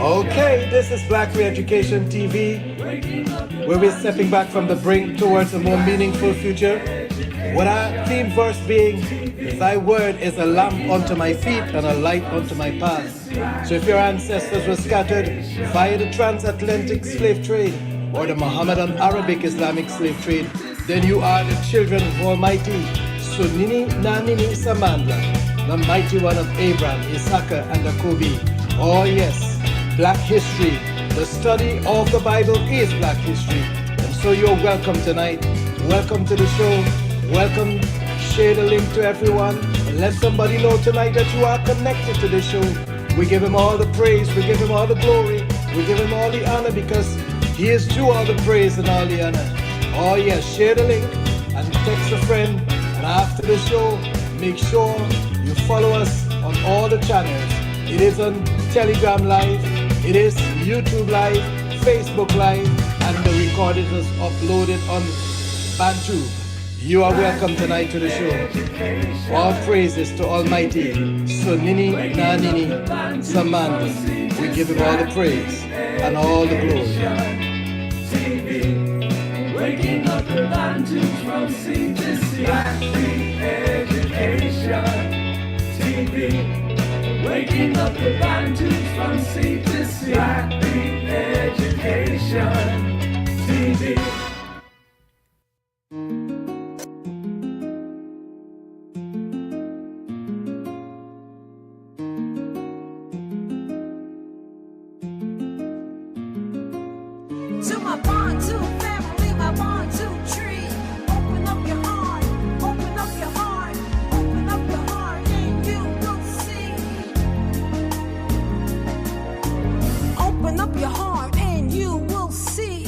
Okay, this is Black Re-Education TV, where we're stepping back from the brink towards a more meaningful future. With our theme verse being, Thy word is a lamp unto my feet and a light unto my path. So if your ancestors were scattered via the transatlantic slave trade or the Mohammedan Arabic Islamic slave trade, then you are the children of Almighty Sunini Nanini Samandla, the mighty one of Abraham, Isaac, and Jacob. Oh yes, Black history, the study of the Bible is Black history. And so you're welcome tonight. Welcome to the show. Welcome. Share the link to everyone. And let somebody know tonight that you are connected to the show. We give him all the praise. We give him all the glory. We give him all the honor because he is due all the praise and all the honor. Oh yes, share the link and text a friend. And after the show, make sure you follow us on all the channels. It is on Telegram Live. It is YouTube Live, Facebook Live, and the recording is uploaded on Bantu. You are welcome tonight to the show. All praises to Almighty Sunini Nanini Samanda. We give him all the praise and all the glory. Waking up the Bantus from sea to sea. Black Re-Education TV. Waking up the Bantus from sea to sea. Black Re-Education TV. To my Bantu family, my Bantu tree. Open up your heart, open up your heart, open up your heart, and you will see. Open up your heart, and you will see.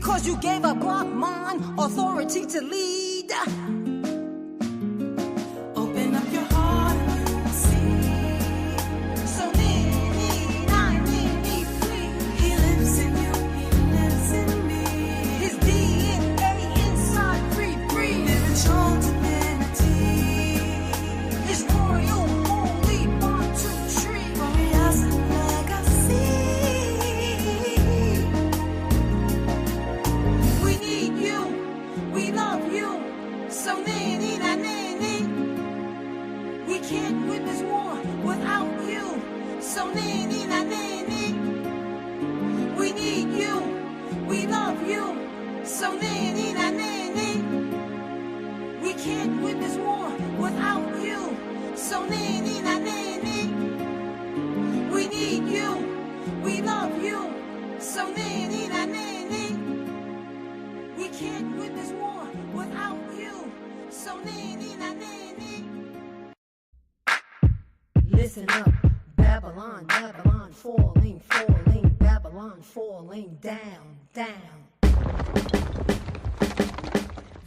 'cause you gave a black man authority to lead. Open up your heart, see. So need, I need, please. He lives in you, he lives in me. His DNA inside, free. Spiritual divinity. His royal, holy Bantu tree. Glorious legacy. We need you, we love you. So nini na nini. We can't win this war without you. So nini na nini. We need you, we love you. So nini na nini. We can't win this war without you. So nini na nini. We need you, we love you. So nini na nini. We can't win this war without you. So nini na nini. Listen up, Babylon, Babylon falling, Babylon falling down.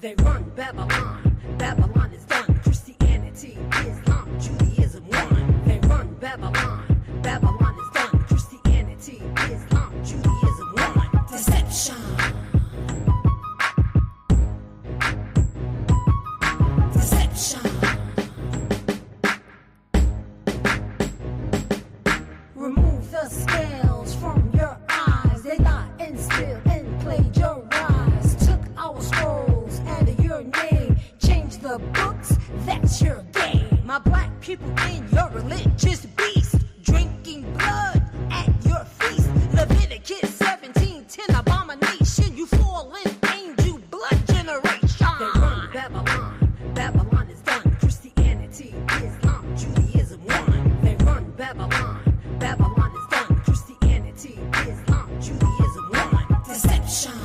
They run Babylon, Babylon is done. Christianity, Islam, Judaism won. They run Babylon, Babylon is done. Christianity, Islam, Judaism won. Deception. Remove the scales from your eyes. They lie and steal and plagiarize. Took our scrolls and your name. Change the books, that's your game. My black people in your religious beast. Drinking blood at your feast. Leviticus 17:10, abomination. You fallen angel blood generation. They run Babylon, Babylon is done. Christianity, Islam, Judaism won. They run Babylon, Babylon is done. Christianity, Islam, Judaism won. Deception.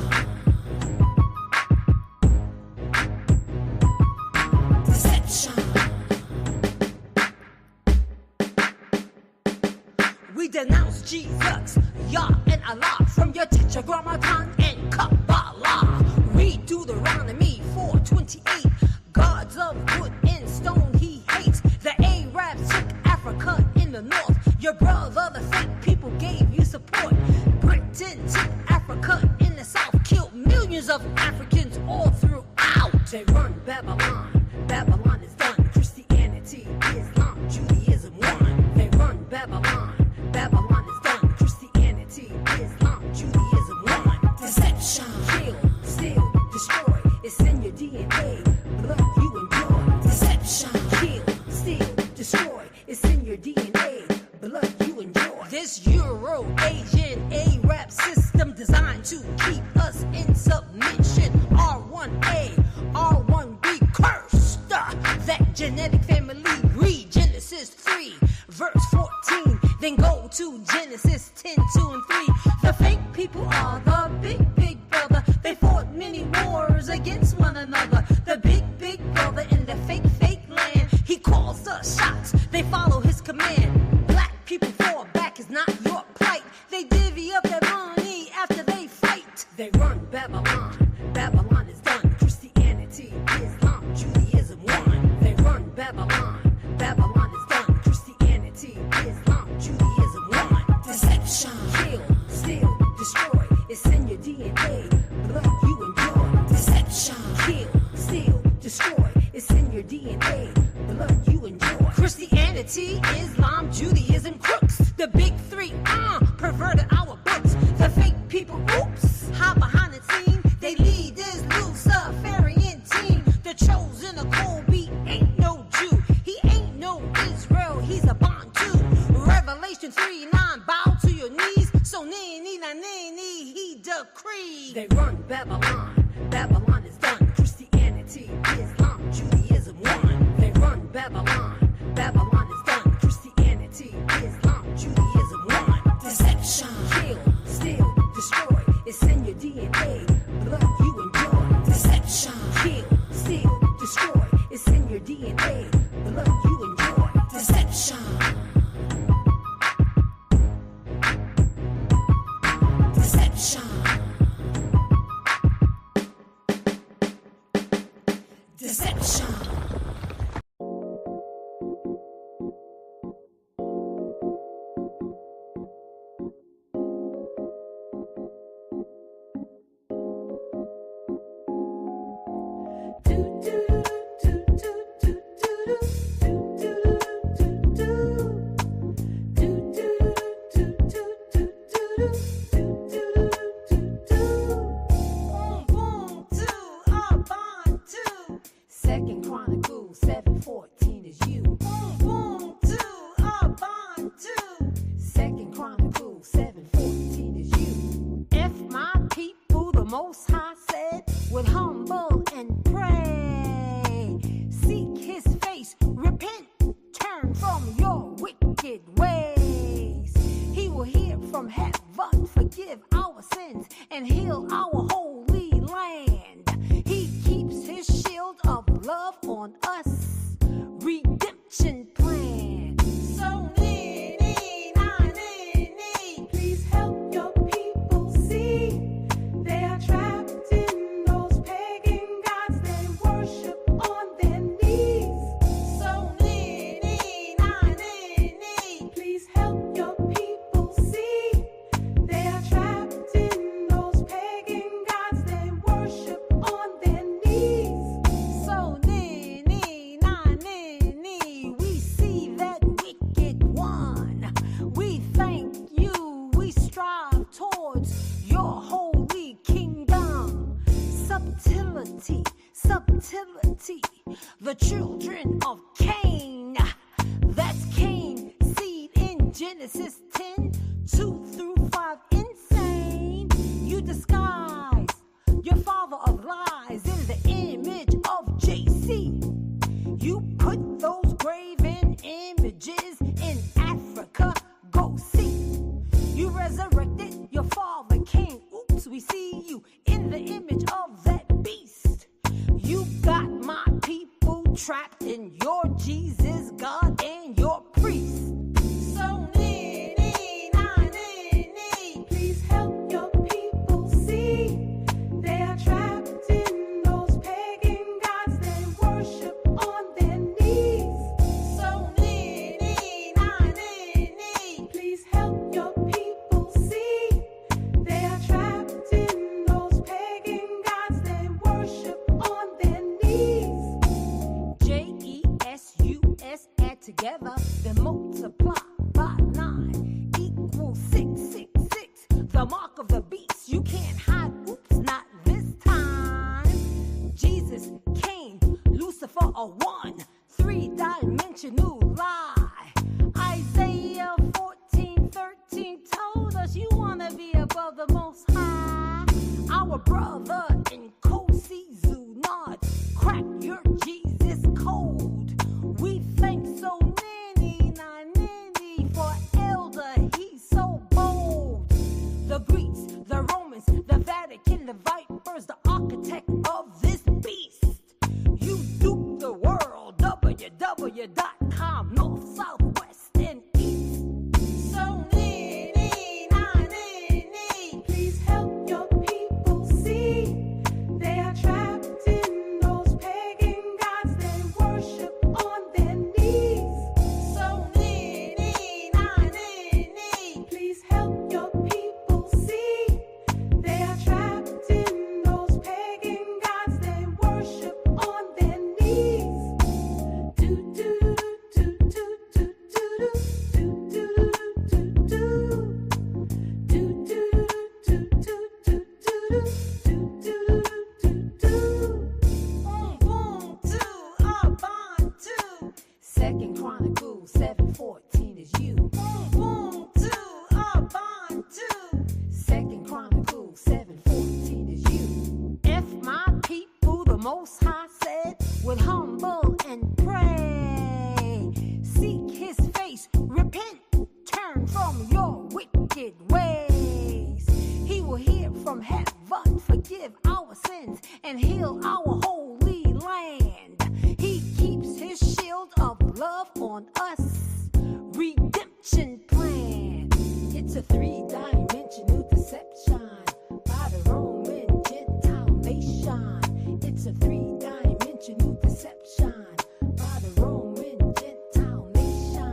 We denounce Jesus, Yah and Allah from your Tetragrammaton and Kabbalah. Read Deuteronomy 4:28. Gods of wood and stone he hates. The Arabs took Africa in the north. Your brother, the fake people, gave you support. Britain took Africa in the south. Killed millions of Africans all throughout. They run Babylon, Babylon is done. Christianity, Islam, Judaism won. They run Babylon, Babylon is done. Christianity, Islam, Judaism won. Deception. Kill, steal, destroy. It's in your DNA. Blood you enjoy. Deception. Kill, steal, destroy. It's in your DNA. Blood you enjoy. This Euro-Asian Arab system designed to keep us in submission. R1A, R1B cursed. That genetic family. Read Genesis 3, verse 14. Then go to Genesis 10:2 and 3. The fake people are the big brother. They fought many wars against one another. The big brother in the fake land. He calls the shots. They follow his command. Black people fall back is not your plight. They divvy up their money after they fight. They run Babylon, Babylon is done. Christianity, Islam, Judaism won. They run Babylon, Babylon is done. Christianity, Islam, Judaism won. Deception. Kill, steal, destroy. It's in your DNA. Blood you enjoy. Deception. Kill, steal, destroy. It's in your DNA. Blood you enjoy. Christianity, Islam, Judaism crooks. The big three perverted our books. The fake people, oops, hide behind the scene. They lead this Luciferian team. The chosen of Colby ain't no Jew. He ain't no Israel, he's a Bantu. Revelation 3:9, bow to your knees. So nini na nini, he decreed. They run Babylon, Babylon is done. Christianity, Islam, Judaism won. They run Babylon, Babylon is done. Christianity, Islam, Judaism won. Deception. Kill, steal, destroy. It's in your DNA. Blood you enjoy. Deception. Kill, steal, destroy. It's in your DNA. Blood you enjoy. Deception. Deception. Most High said, with humble and pray. Seek his face, repent, turn from your wicked ways. He will hear from heaven, forgive our sins, and heal our holy land. He keeps his shield of love on us, redemption plan. So Please help your people see they are trapped in those pagan gods they worship on their knees. So Please help your people see they are trapped in those pagan gods they worship on their knees. So we see that wicked one. We thank you, we strive towards your holy kingdom. Subtlety, the children of Cain. That's Cain, seed in Genesis 10, 2-5. Insane. You disguise your father of lies in the image of JC. You put those graven images in Africa, go see. You resurrected your father king. Oops, we see you in the image of that beast. You got my people trapped in your Jesus, God, and your priest. So Please help your people see they are trapped in those pagan gods they worship on their knees. So Please help your people see they are trapped in those pagan gods they worship on their knees. JESUS add together, then multiply by 9 equals 666. The mark of the beast, you can't hide. Oops, not this time. Jesus came, Lucifer a 1, 3-dimensional lie. Isaiah 14:13 told us you wanna be above the Most High. Our brother Nkosi nod, crack your Jesus code. We thank so many, for Elder, he's so bold. The Greeks, the Romans, the Vatican, the Vipers, the architect of this beast. You dupe the world, www.com, north, south, west, and east. So Please help your people see they are trapped in those pagan gods they worship on their knees. So Please help your people see they are trapped in those pagan gods they worship on their knees. Do do do do do do do do do do. Do do do do do do do do do. Ubuntu, Abantu. 2nd Chronicles 7:14 is you. Ubuntu, Abantu. 2nd Chronicles 7:14 is you. If my people, the Most High said, would humble and pray, seek his face, repent, turn from your wicked ways. He will hear from heaven, forgive our sins, and heal our holy land. He keeps his shield of love on us, redemption plan. It's a 3-dimensional deception by the Roman Gentile nation. It's a 3-dimensional deception by the Roman Gentile nation.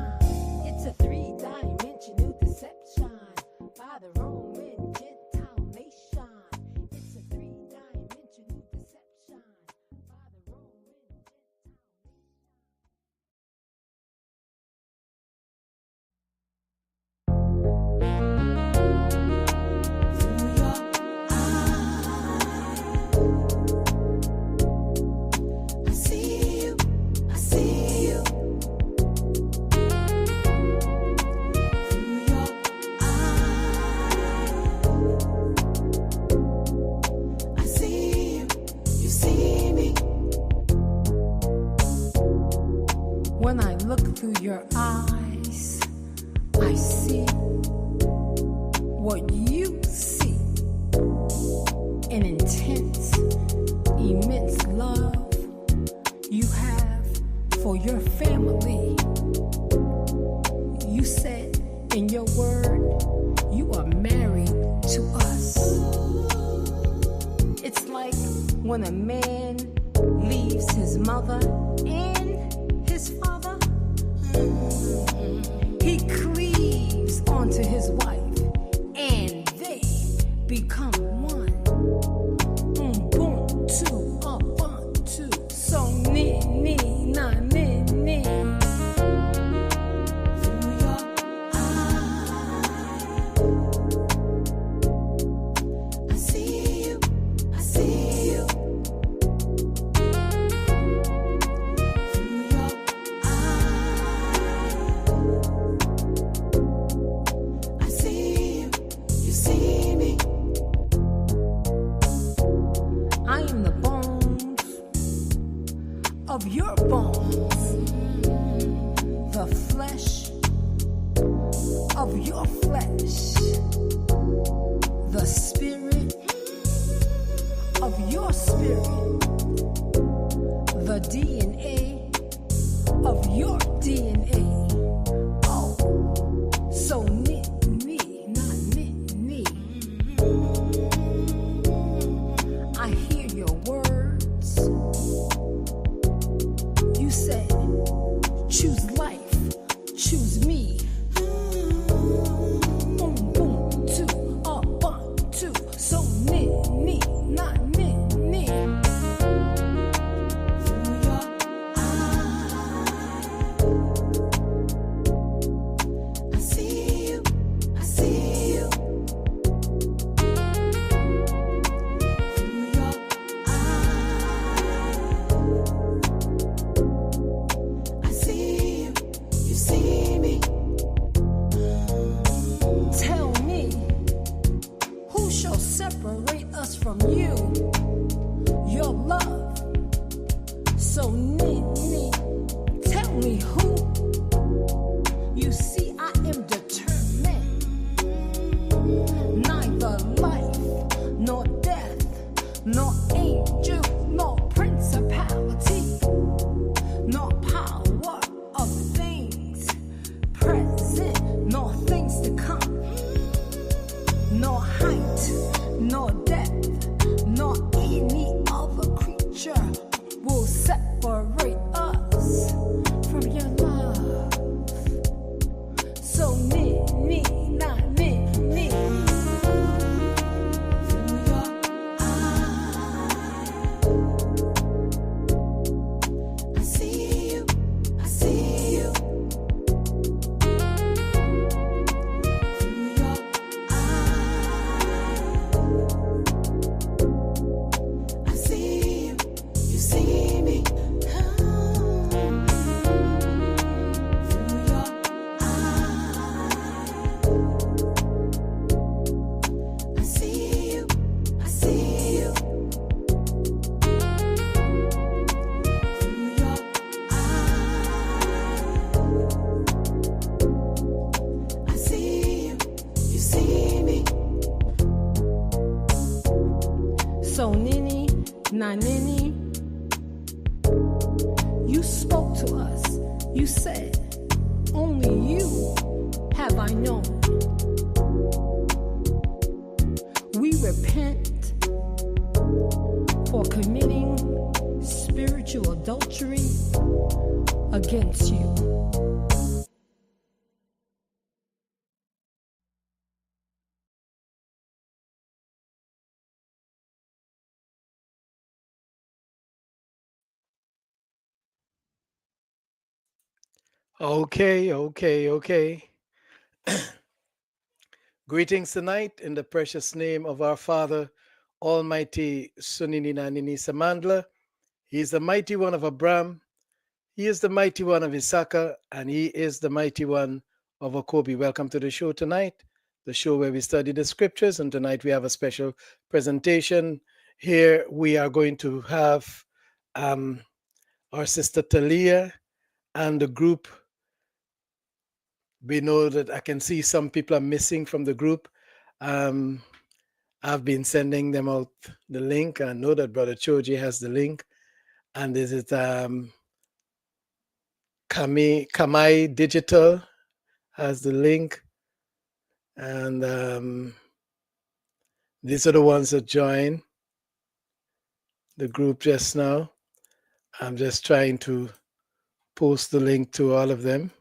It's a 3-dimensional deception by the Roman Gentile nation. It's a 3-dimensional deception by the Roman Gentile nation. through your eyes, I see what you see. An intense, immense love you have for your family. You said in your word, you are married to us. It's like when a man leaves his mother and his father, he cleaves onto his wife and they become one. Ubuntu, Ubuntu, so ni na ni. Through your eyes, I see you, I see you. Through your eyes, I see you, you see me. I am the bones of your bones, the flesh of your flesh, the spirit of your spirit, the DNA of your DNA. Oh, so ni, not ni. I hear your words. You said, choose life, choose me. Ubuntu, Ubuntu, so ni, not ni. Through your eyes, I see you, I see you. Through your eyes, I see you, you see me. Tell me, who shall separate us from you? Your love, so ni. Tell me who. You see, I am determined. Neither life, nor death, nor angel, nor principality, nor power of things present, nor things to come, nor height, nor depth, nor any other creature will separate us from your love. So ni, not ni. Through your eyes, I see you, I see you. Through your eyes, I see you, you see me. Through your eyes, I see you, I see you. Through your eyes, I see you, you see me. So nini, na nini. You spoke to us. You said, only you have I known. We repent for committing spiritual adultery against you. Okay. Greetings tonight in the precious name of our Father, Almighty Sunini Nanini Samandla. He is the mighty one of Abraham. He is the mighty one of Issachar, and he is the mighty one of Okobi. Welcome to the show tonight, the show where we study the scriptures, and tonight we have a special presentation. Here we are going to have our sister Talia and the group we know that I can see some people are missing from the group. Um, I've been sending them out the link. I know that Brother Choji has the link. And is it Kamai Digital has the link. And these are the ones that join the group just now. I'm just trying to post the link to all of them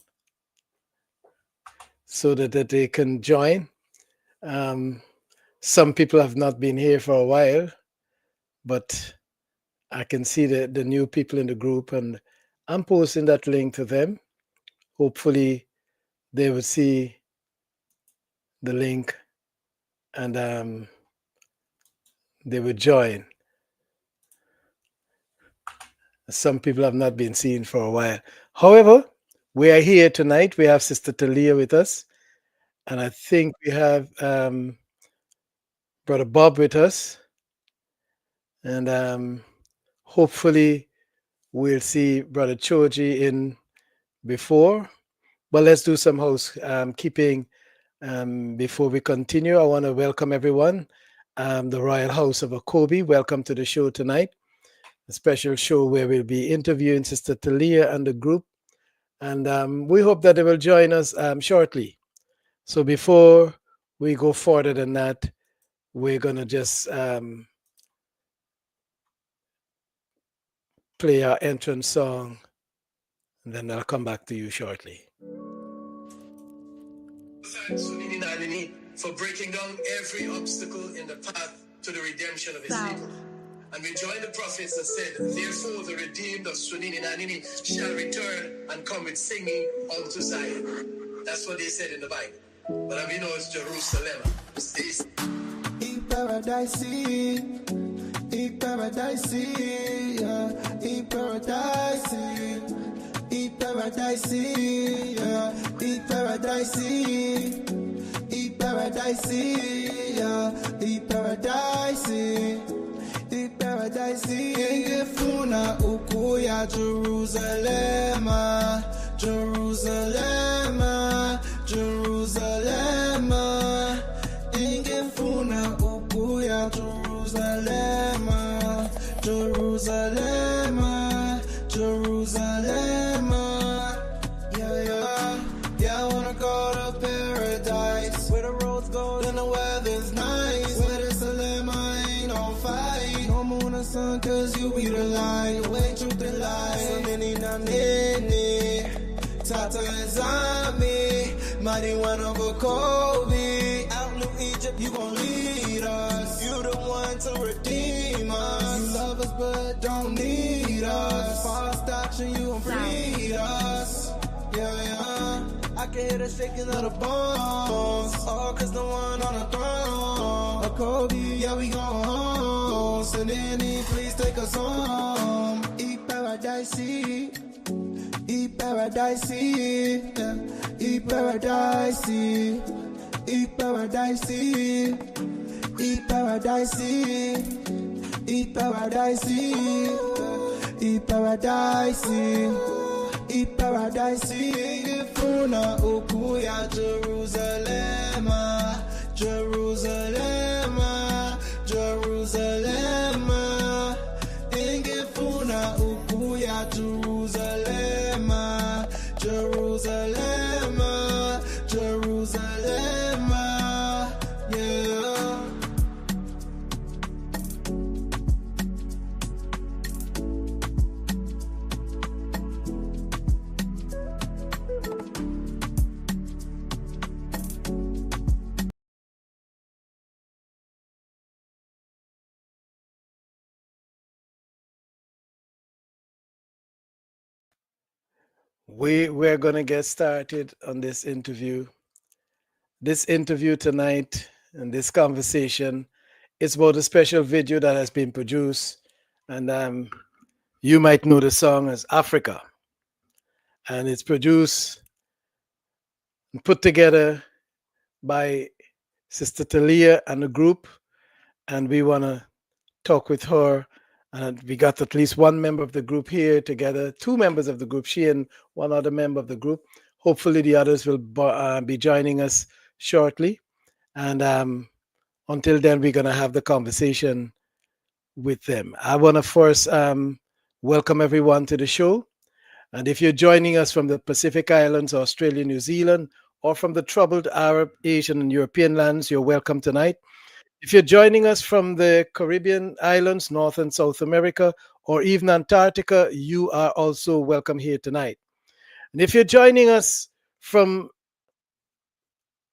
so that they can join. Some people have not been here for a while, but I can see the new people in the group, and I'm posting that link to them. Hopefully, they will see the link and they will join. Some people have not been seen for a while. However, we are here tonight. We have Sister Talia with us, and I think we have Brother Bob with us, and hopefully we'll see Brother Choji in before. But let's do some housekeeping before we continue. I want to welcome everyone. The Royal House of Akobi, welcome to the show tonight. A special show where we'll be interviewing Sister Talia and the group. And we hope that they will join us shortly. So before we go further than that, we're going to just play our entrance song, and then I'll come back to you shortly. Thanks for breaking down every obstacle in the path to the redemption of his people. And we join the prophets that said, therefore the redeemed of Sunini Nanini shall return and come with singing unto Zion. That's what they said in the Bible. But we know it's Jerusalem. It's paradise, eat paradise, yeah. Eat paradise, eat paradise, yeah. Eat paradise, eat paradise, yeah. Eat paradise. Eat paradise, ingefuna ukuya Jerusalem, Jerusalem, Jerusalem. Ingefuna ukuya Jerusalem, Jerusalem, Jerusalem. Yeah, I wanna go to paradise where the roads gold and the weather's nice. Where the Salema ain't on fire. No moon or sun, cause you be the light. The way truth and light. So many na nene. Tata and Zami. Mighty one of a Kobe. Out New Egypt, you gon' lead us. You the one to redeem us. You love us but don't need us. Fast action, you gon' free us. Yeah. I can hear the shaking of the bones. All cause the one on the throne. A Kobe, yeah, we gone home. So then please take us home. Eat paradise, eat paradise, yeah. Eat paradise, eat paradise, eat paradise, eat paradise, eat paradise, eat paradise. Ingefuna ukuya Jerusalem, Jerusalem, Jerusalem. Ingefuna ukuya Jerusalem, Jerusalem, Jerusalem. Yeah. We're going to get started on this interview. This interview tonight and this conversation is about a special video that has been produced. And you might know the song as Africa. And it's produced and put together by Sister Talia and the group. And we want to talk with her. And we got at least one member of the group here together, two members of the group, she and one other member of the group. Hopefully, the others will be joining us shortly. And until then, we're going to have the conversation with them. I want to first welcome everyone to the show. And if you're joining us from the Pacific Islands, Australia, New Zealand, or from the troubled Arab, Asian, and European lands, you're welcome tonight. If you're joining us from the Caribbean islands, North and South America, or even Antarctica, you are also welcome here tonight. And if you're joining us from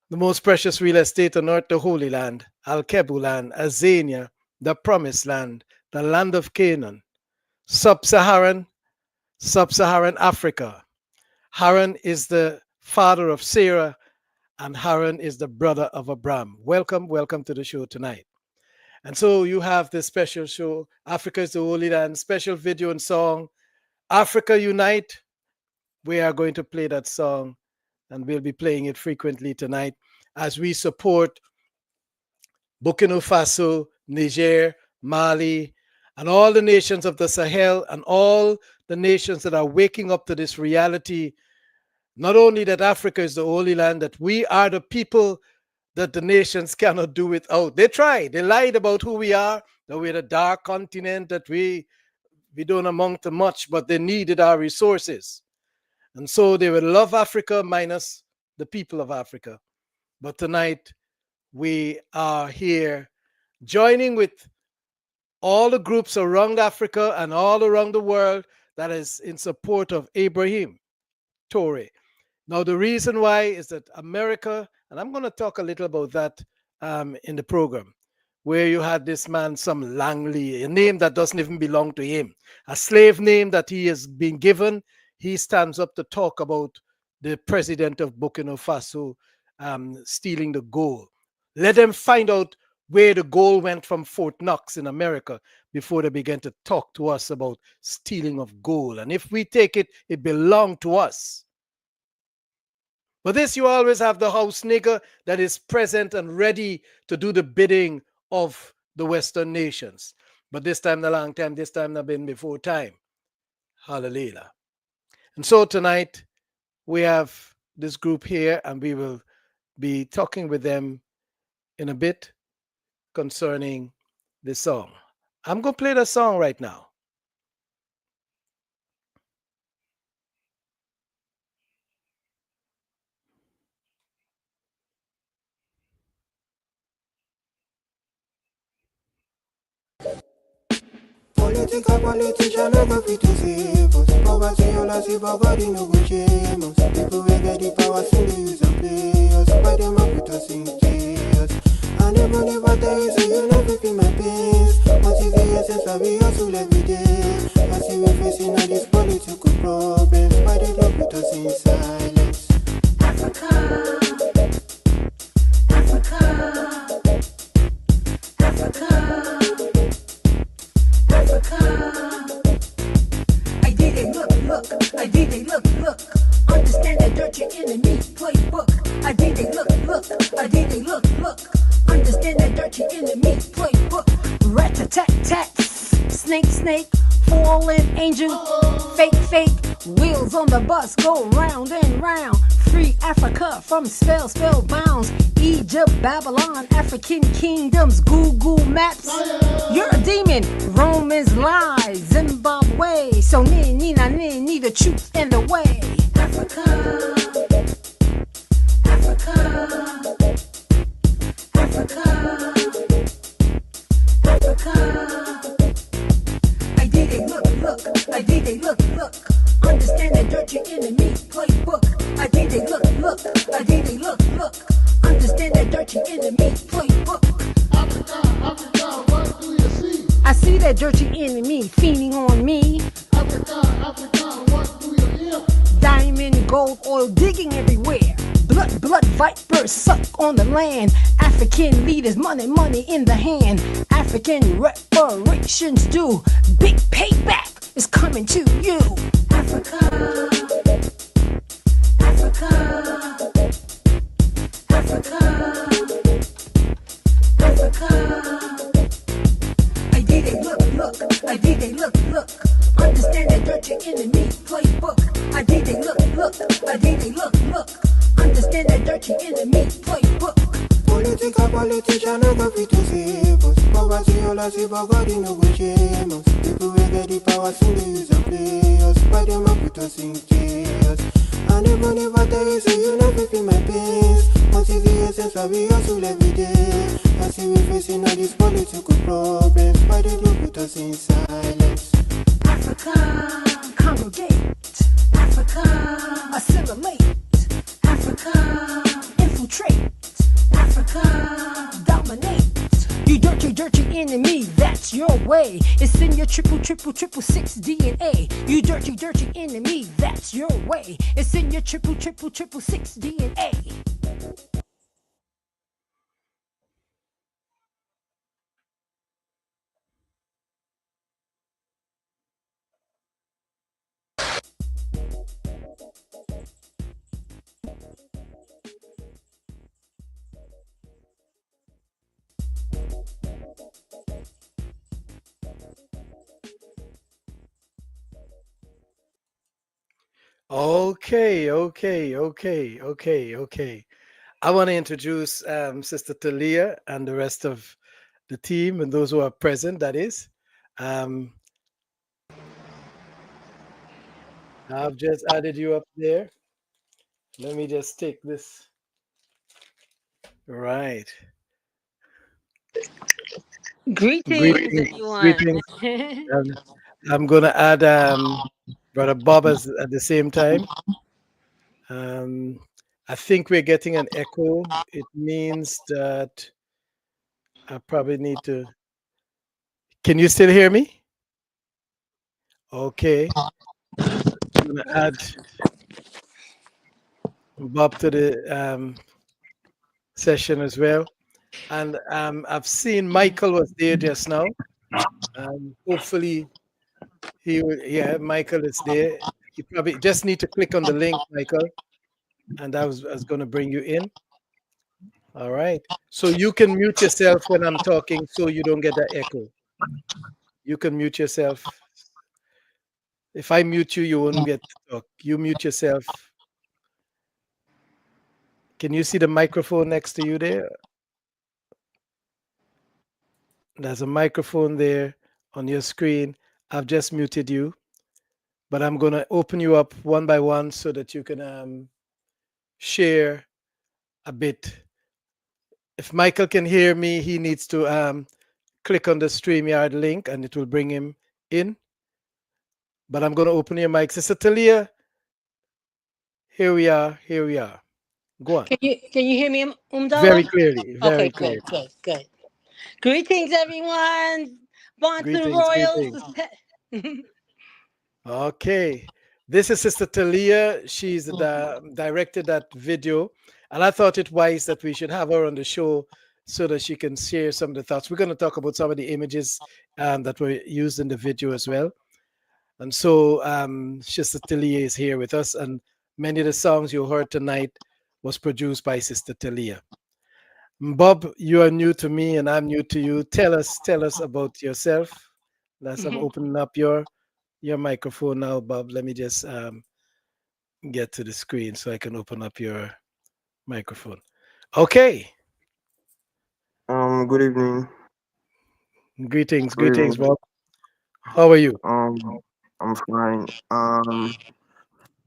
the most precious real estate on earth, the Holy Land, Al-Kebu land, Azania, the Promised Land, the land of Canaan, Sub Saharan Africa. Haran is the father of Sarah, and Haran is the brother of Abraham. Welcome to the show tonight. And so you have this special show, Africa is the Holy Land, special video and song, Africa Unite. We are going to play that song, and we'll be playing it frequently tonight as we support Burkina Faso, Niger, Mali, and all the nations of the Sahel, and all the nations that are waking up to this reality, not only that Africa is the Holy Land, that we are the people that the nations cannot do without. They tried. They lied about who we are, that we're the dark continent, that we don't amount to much, but they needed our resources. And so they would love Africa minus the people of Africa. But tonight, we are here joining with all the groups around Africa and all around the world that is in support of Ibrahim Traoré. Now, the reason why is that America, and I'm going to talk a little about that in the program, where you had this man, some Langley, a name that doesn't even belong to him, a slave name that he has been given. He stands up to talk about the president of Burkina Faso stealing the gold. Let them find out where the gold went from Fort Knox in America before they began to talk to us about stealing of gold. And if we take it, it belonged to us. But this, you always have the house nigger that is present and ready to do the bidding of the Western nations. But this time, a long time, this time, not been before time. Hallelujah. And so tonight, we have this group here, and we will be talking with them in a bit concerning this song. I'm going to play the song right now. Politician, I go fit to save us. Poverty, all I see, but God, no go shame us. People will get the power, so they use and play us. By them, I put us in tears. And the money, but there is a you never feel my pains. What is the essence of it, hustle every day? I see we facing all these political problems. Why they don't put us in silence? Africa, Africa, Africa. I did it, look, I did it, look. Understand that dirty enemy playbook. I did it, look, I did it, look. Understand that dirty enemy playbook. Rat-a-tat-tat, snake, fallen angel, fake, wheels on the bus go round and round. Free Africa from spellbounds. Egypt, Babylon, African kingdoms, Google Maps. You're a demon, Romans lie, Zimbabwe. So need the truth and the way. Africa, Africa, Africa, Africa. I did it, look, I did it, look. Understand the dirty enemy playbook. I did it, look, I did it, look. Understand that dirty enemy playbook. Africa, what do you see? I see that dirty enemy fiending on me. Africa, what do you hear? Diamond, gold, oil digging everywhere. Blood vipers suck on the land. African leaders, money in the hand. African reparations due. Big payback is coming to you. Africa, Africa, Africa, Africa. I did it, look. I did it, look. Understand Understand that dirty enemy playbook. I did they look, I did they look. Understand that dirty enemy playbook. Political politician no go fit to save us. Poverty all I see, but God he no go shame us. People will get the power, soon they use and play us. Why them a put us in chaos? And even if I tell you, say you never feel my pains. What is the essence of we hustle every day? I see we facing all these political problems. Why they don't put us in silence? Africa, congregate. Africa, assimilate. Africa, infiltrate. Africa, dominate. You dirty enemy, that's your way. It's in your triple six DNA. You dirty enemy, that's your way. It's in your triple six DNA. Okay. I want to introduce Sister Talia and the rest of the team and those who are present. That is, um, I've just added you up there. Let me just take this. Right. Greetings, Greetings, everyone. greetings. Um, I'm gonna add Brother Bob at the same time. Um, I think we're getting an echo. It means that I probably need to. Can you still hear me? Okay. I'm gonna add Bob to the session as well. And I've seen Michael was there just now. Hopefully he will. Yeah, Michael is there. You probably just need to click on the link, Michael, and I was going to bring you in. All right. So you can mute yourself when I'm talking, so you don't get that echo. You can mute yourself. If I mute you, you won't get to talk. You mute yourself. Can you see the microphone next to you there? There's a microphone there on your screen. I've just muted you, but I'm going to open you up one by one so that you can share a bit. If Michael can hear me, he needs to click on the StreamYard link and it will bring him in. But I'm going to open your mic. Sister Talia, here we are. Here we are. Go on. Can you hear me, Very Umdala? clearly. Okay, Very good, clearly. good, good. Greetings, everyone. Bantu Greetings. Royals. Greetings. Okay. This is Sister Talia. She's the directed that video. And I thought it wise that we should have her on the show so that she can share some of the thoughts. We're going to talk about some of the images that were used in the video as well. And so Sister Talia is here with us. And many of the songs you heard tonight was produced by Sister Talia. Bob, you are new to me and I'm new to you. Tell us about yourself. Let's I'm opening up your microphone now, Bob. Let me just get to the screen so I can open up your microphone. Okay. Good evening. Greetings, Good greetings, evening. Bob. How are you? I'm fine.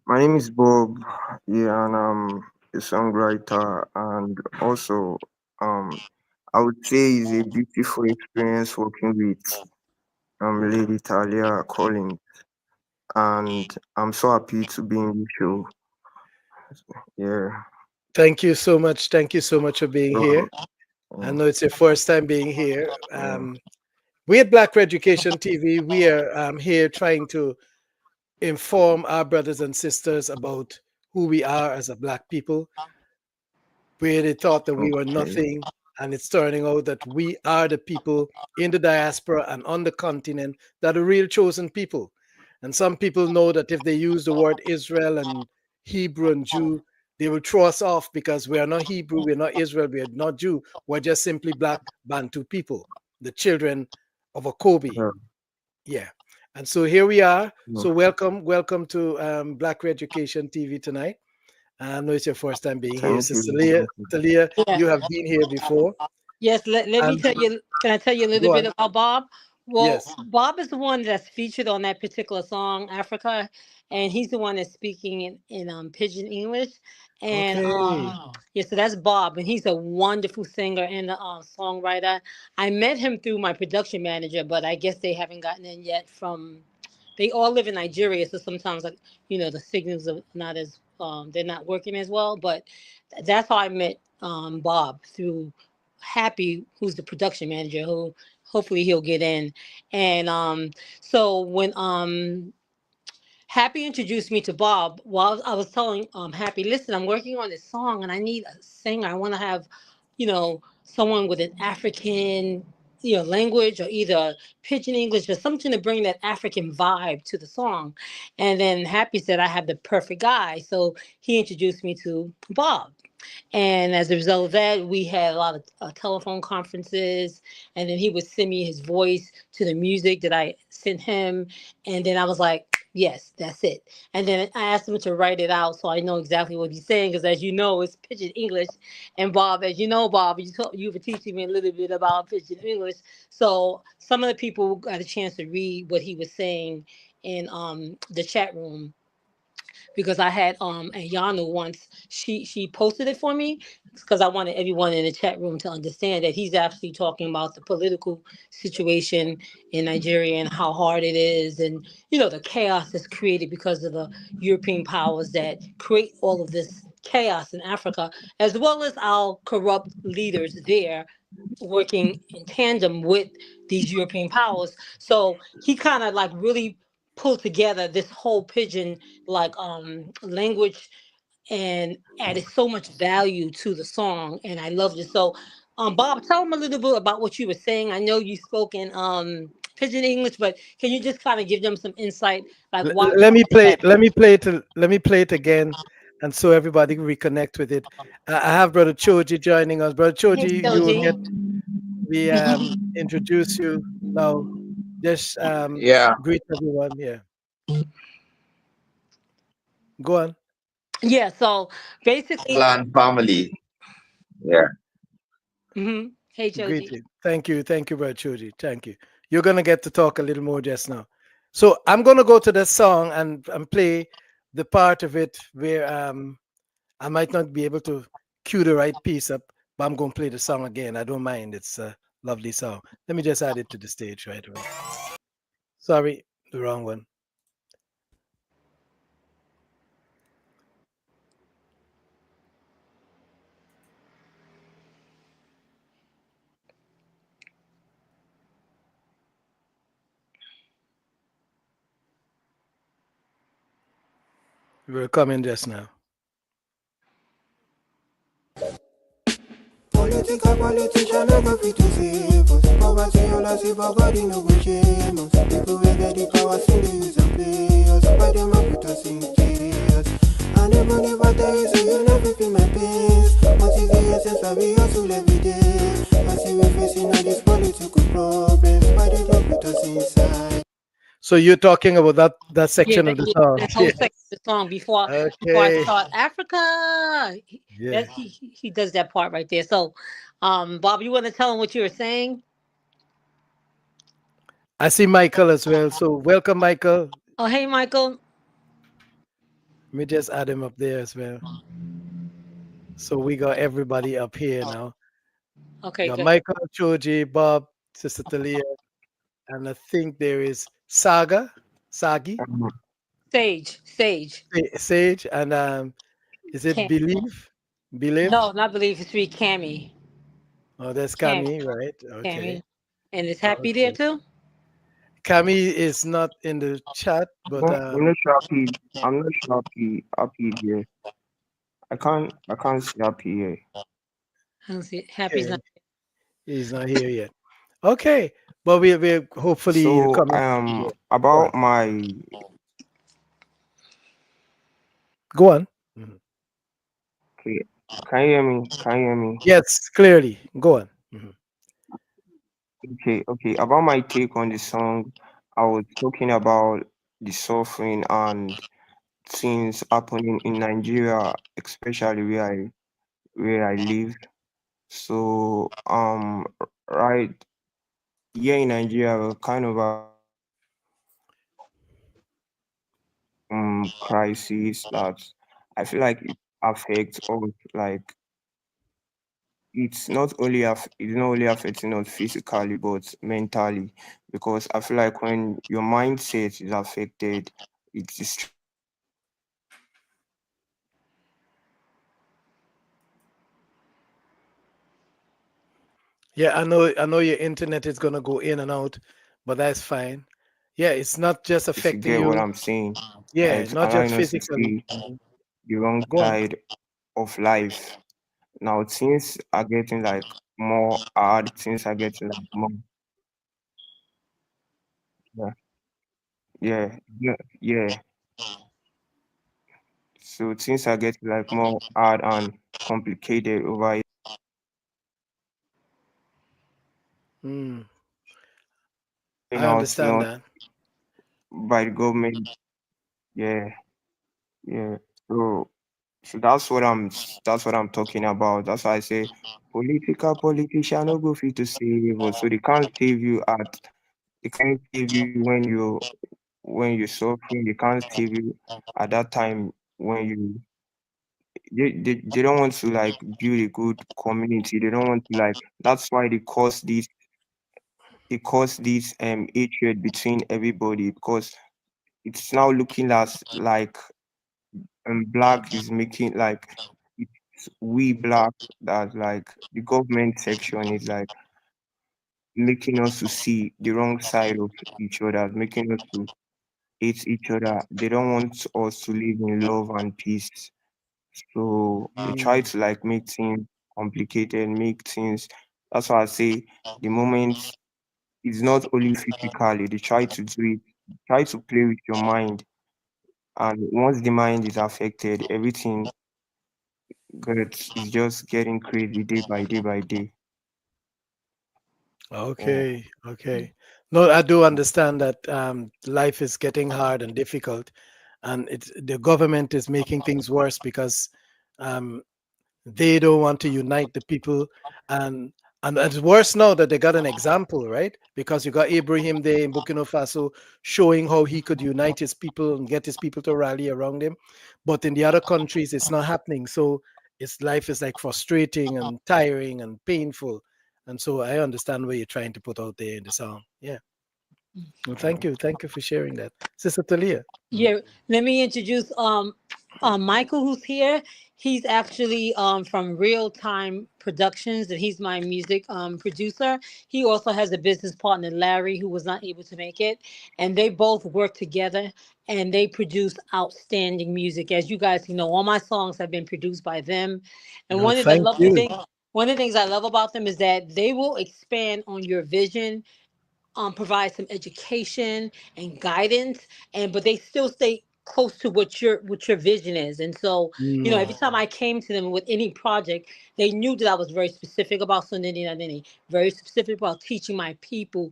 My name is Bob. Yeah, and I'm a songwriter, and also, um, I would say it's a beautiful experience working with Lady Talia Collins, and I'm so happy to be in the show. Yeah. Thank you so much. Thank you so much for being So, here. I um, know it's your first time being here. yeah. We at Black Education TV, we are here trying to inform our brothers and sisters about who we are as a Black people, where they thought that we were Okay. nothing. And it's turning out that we are the people in the diaspora and on the continent that are real chosen people. And some people know that if they use the word Israel and Hebrew and Jew, they will throw us off because we are not Hebrew, we're not Israel, we are not Jew. We're just simply Black Bantu people, the children of a Kobe. Yeah. Yeah. And so here we are. Mm. So welcome to Black Education TV tonight. I know it's your first time being here. Thank Sister you. Leah, Thank you. Talia, Yeah. you have been here before. Yes, let me And tell you. Can I tell you a little go bit on. about Bob? Well, Yes. Bob is the one that's featured on that particular song, Africa, and he's the one that's speaking in Pidgin English. And Okay. yeah, so that's Bob, and he's a wonderful singer and a songwriter. I met him through my production manager, but I guess they haven't gotten in yet from. They all live in Nigeria, so sometimes like the signals are not as they're not working as well. But that's how I met Bob through Happy, who's the production manager, who hopefully he'll get in. And so when Happy introduced me to Bob, while I was telling Happy, listen, I'm working on this song and I need a singer. I want to have, someone with an African, language, or either pidgin English or something to bring that African vibe to the song. And then Happy said I have the perfect guy. So he introduced me to Bob. And as a result of that, we had a lot of telephone conferences. And then he would send me his voice to the music that I sent him. And then I was like, yes, that's it. And then I asked him to write it out so I know exactly what he's saying. Because as you know, it's Pidgin English. And Bob, as you know, Bob, you were teaching me a little bit about Pidgin English. So some of the people got a chance to read what he was saying in the chat room, because I had Ayanu once. She posted it for me because I wanted everyone in the chat room to understand that he's actually talking about the political situation in Nigeria and how hard it is, and the chaos that's created because of the European powers that create all of this chaos in Africa, as well as our corrupt leaders there working in tandem with these European powers. So he kind of like really pulled together this whole pigeon like language and added so much value to the song, and I loved it. So Bob, tell them a little bit about what you were saying. I know you spoke in pigeon English, but can you just kind of give them some insight, like why you Let me did play that? it. Let me play it again, and so everybody can reconnect with it. I have Brother Choji joining us. Brother Hey Choji, you will get Joji. we introduce you now. Just Yeah, greet everyone. Yeah, go on. Yeah, so basically, and family. Yeah. hey Joji. Greeting. Thank you, Brother Choji. Thank you. You're gonna get to talk a little more just now. So I'm gonna go to the song and play the part of it where I might not be able to cue the right piece up, but I'm gonna play the song again. I don't mind. It's a lovely song. Let me just add it to the stage right away. Sorry, the wrong one. We're coming just now. Political politician no go fit to save us. Poverty all I see, but God no go shame us. People will get the power, still they use and play us. Why them a put us in tears? I never tell you, so you never feel my pains. What is the essence of we hustle every day? I see we facing all these political problems. Why they don't put us inside? So you're talking about that Yeah, section of the yeah, song. that whole Yes. section of the song before I Okay. start Africa. Yeah. That he does that part right there. So, Bob, you want to tell him what you were saying? I see Michael as well. So welcome, Michael. Oh, hey, Michael. Let me just add him up there as well. So we got everybody up here now. Okay, Got good. Michael, Choji, Bob, Sister Talia, and I think there is Sagi, Um, Sage, Sage, and is it Cam. Believe? No, not believe it's three. Cammy, Oh, that's Cammy, Kami, right? Okay. Cammy, and is Happy there Okay. too? Kami is not in the chat, but I'm not sure happy. I'm not sure happy here. I can't see happy here. I don't see Happy's okay, not. he's not here yet. Okay, but we hopefully you So come in. Yeah. Go on. about my Go on. Mhm. okay, can you hear me? Can you hear me? Yes, clearly. Go on. Mhm. Okay. About my take on the song. I was talking about the suffering and things happening in Nigeria, especially where I live. So right here in Nigeria, we're kind of having crisis that I feel like it affects us. Like it's not only affecting us physically but mentally, because I feel like when your mindset is affected, it destroys everything. Yeah, I know your internet is gonna go in and out, but that's fine. Yeah, it's not just If you affecting get what you. I'm saying, Yeah, it's not just allowing us to physically. see the wrong Go on. side of life. Now things are getting like more hard, things are getting like more, yeah, yeah. So things are getting like more hard and complicated over Mm, here I now. It's understand not that. by the government. Yeah, yeah. So that's what I'm talking about. That's why I say politician no go fit to save us. So they can't save you when you're suffering. They can't save you at that time when they don't want to like build a good community. They don't want to like that's why they cause this hatred between everybody, because it's now looking as like black is making like it's we black that like the government section is like making us to see the wrong side of each other, making us to hate each other. They don't want us to live in love and peace. So they try Mm, to like make things complicated, make things. That's why I say the moment is not only physically. They try to do it, try to play with your mind, and once the mind is affected, everything gets is just getting crazy day by day by day. Yeah. okay, okay. No, I do understand that life is getting hard and difficult, and the government is making things worse because um, they don't want to unite the people, and and it's worse now that they got an example, right? Because you got Ibrahim there in Burkina Faso showing how he could unite his people and get his people to rally around him, but in the other countries it's not happening. So its life is like frustrating and tiring and painful, and so I understand what you're trying to put out there in the song. Yeah. Well, thank you for sharing that, Sister Talia. Yeah, let me introduce Michael, who's here. He's actually from Real Time Productions, and he's my music producer. He also has a business partner, Larry, who was not able to make it, and they both work together and they produce outstanding music. As you guys can know, all my songs have been produced by them. And No, thank you. one of the things I love about them is that they will expand on your vision, provide some education and guidance, and but they still stay close to what your vision is. And so, every Mm, time I came to them with any project, they knew that I was very specific about Sunini Nanini, very specific about teaching my people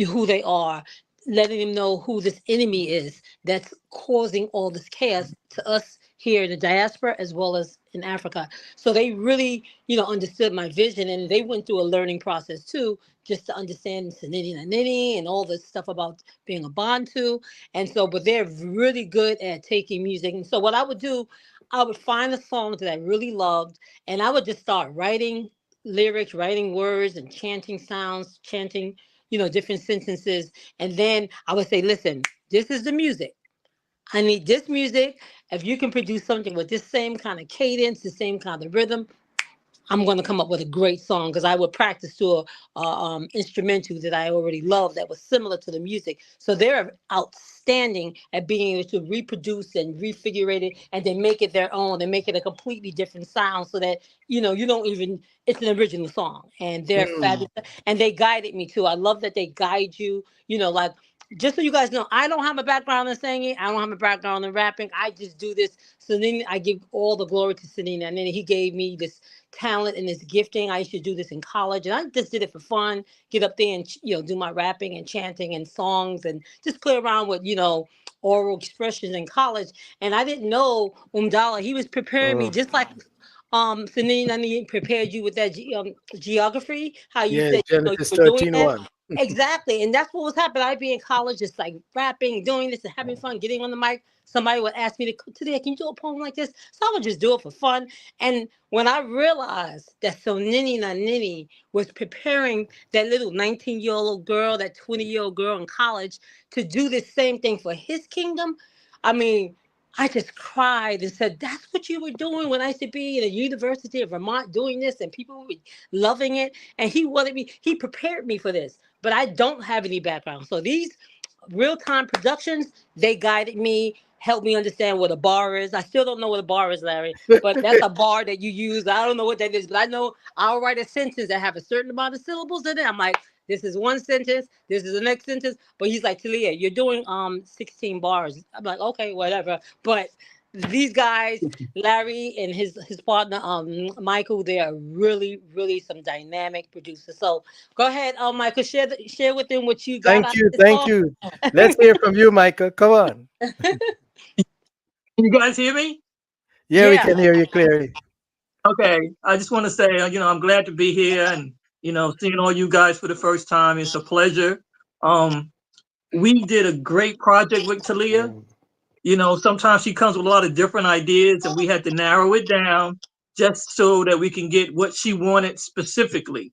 who they are, letting them know who this enemy is that's causing all this chaos to us here in the diaspora as well as in Africa. So they really, understood my vision, and they went through a learning process too, just to understand Sanini Nini and all this stuff about being a Bantu. And so, but they're really good at taking music. And so what I would do, I would find a song that I really loved, and I would just start writing lyrics, writing words and chanting sounds, chanting different sentences. And then I would say, listen, this is the music. I need this music. If you can produce something with this same kind of cadence, the same kind of rhythm, I'm going to come up with a great song, because I would practice to a instrumental that I already love that was similar to the music. So they're outstanding at being able to reproduce and refigure it and then make it their own and make it a completely different sound, so that you don't even, it's an original song, and they're mm, fabulous. And they guided me too. I love that they guide you. Like, just so you guys know, I don't have a background in singing. I don't have a background in rapping. I just do this. So then I give all the glory to Selena, and then he gave me this talent and this gifting. I used to do this in college, and I just did it for fun. Get up there and do my rapping and chanting and songs, and just play around with oral expressions in college. And I didn't know Umdala. He was preparing me Oh, just like Sunini Nani prepared you with that geography. How you yes, said you Genesis were doing thirteen that. one. Exactly. And that's what was happening. I'd be in college just like rapping, doing this and having fun, getting on the mic. Somebody would ask me today, can you do a poem like this? So I would just do it for fun. And when I realized that So Nini Na Nini was preparing that little 19-year-old girl, that 20-year-old girl in college to do the same thing for his kingdom, I mean, I just cried and said, that's what you were doing when I used to be in the University of Vermont doing this, and people were loving it. And he prepared me for this. But I don't have any background. So these real time productions, they guided me, helped me understand what a bar is. I still don't know what a bar is, Larry, but that's a bar that you use. I don't know what that is, but I know I'll write a sentence that have a certain amount of syllables in it. I'm like, this is one sentence, this is the next sentence. But he's like, Talia, you're doing 16 bars. I'm like, okay, whatever. But these guys, Larry and his partner Michael, they are really, really some dynamic producers. So go ahead, Michael, share with them what you got Thank out of you, this thank song. you. Let's hear from you, Michael. Come on. Can you guys hear me? Yeah, we Yeah. can hear you clearly. Okay. I just want to say, I'm glad to be here and, seeing all you guys for the first time. It's a pleasure. Um, we did a great project with Talia. Mm. Sometimes she comes with a lot of different ideas and we had to narrow it down just so that we can get what she wanted specifically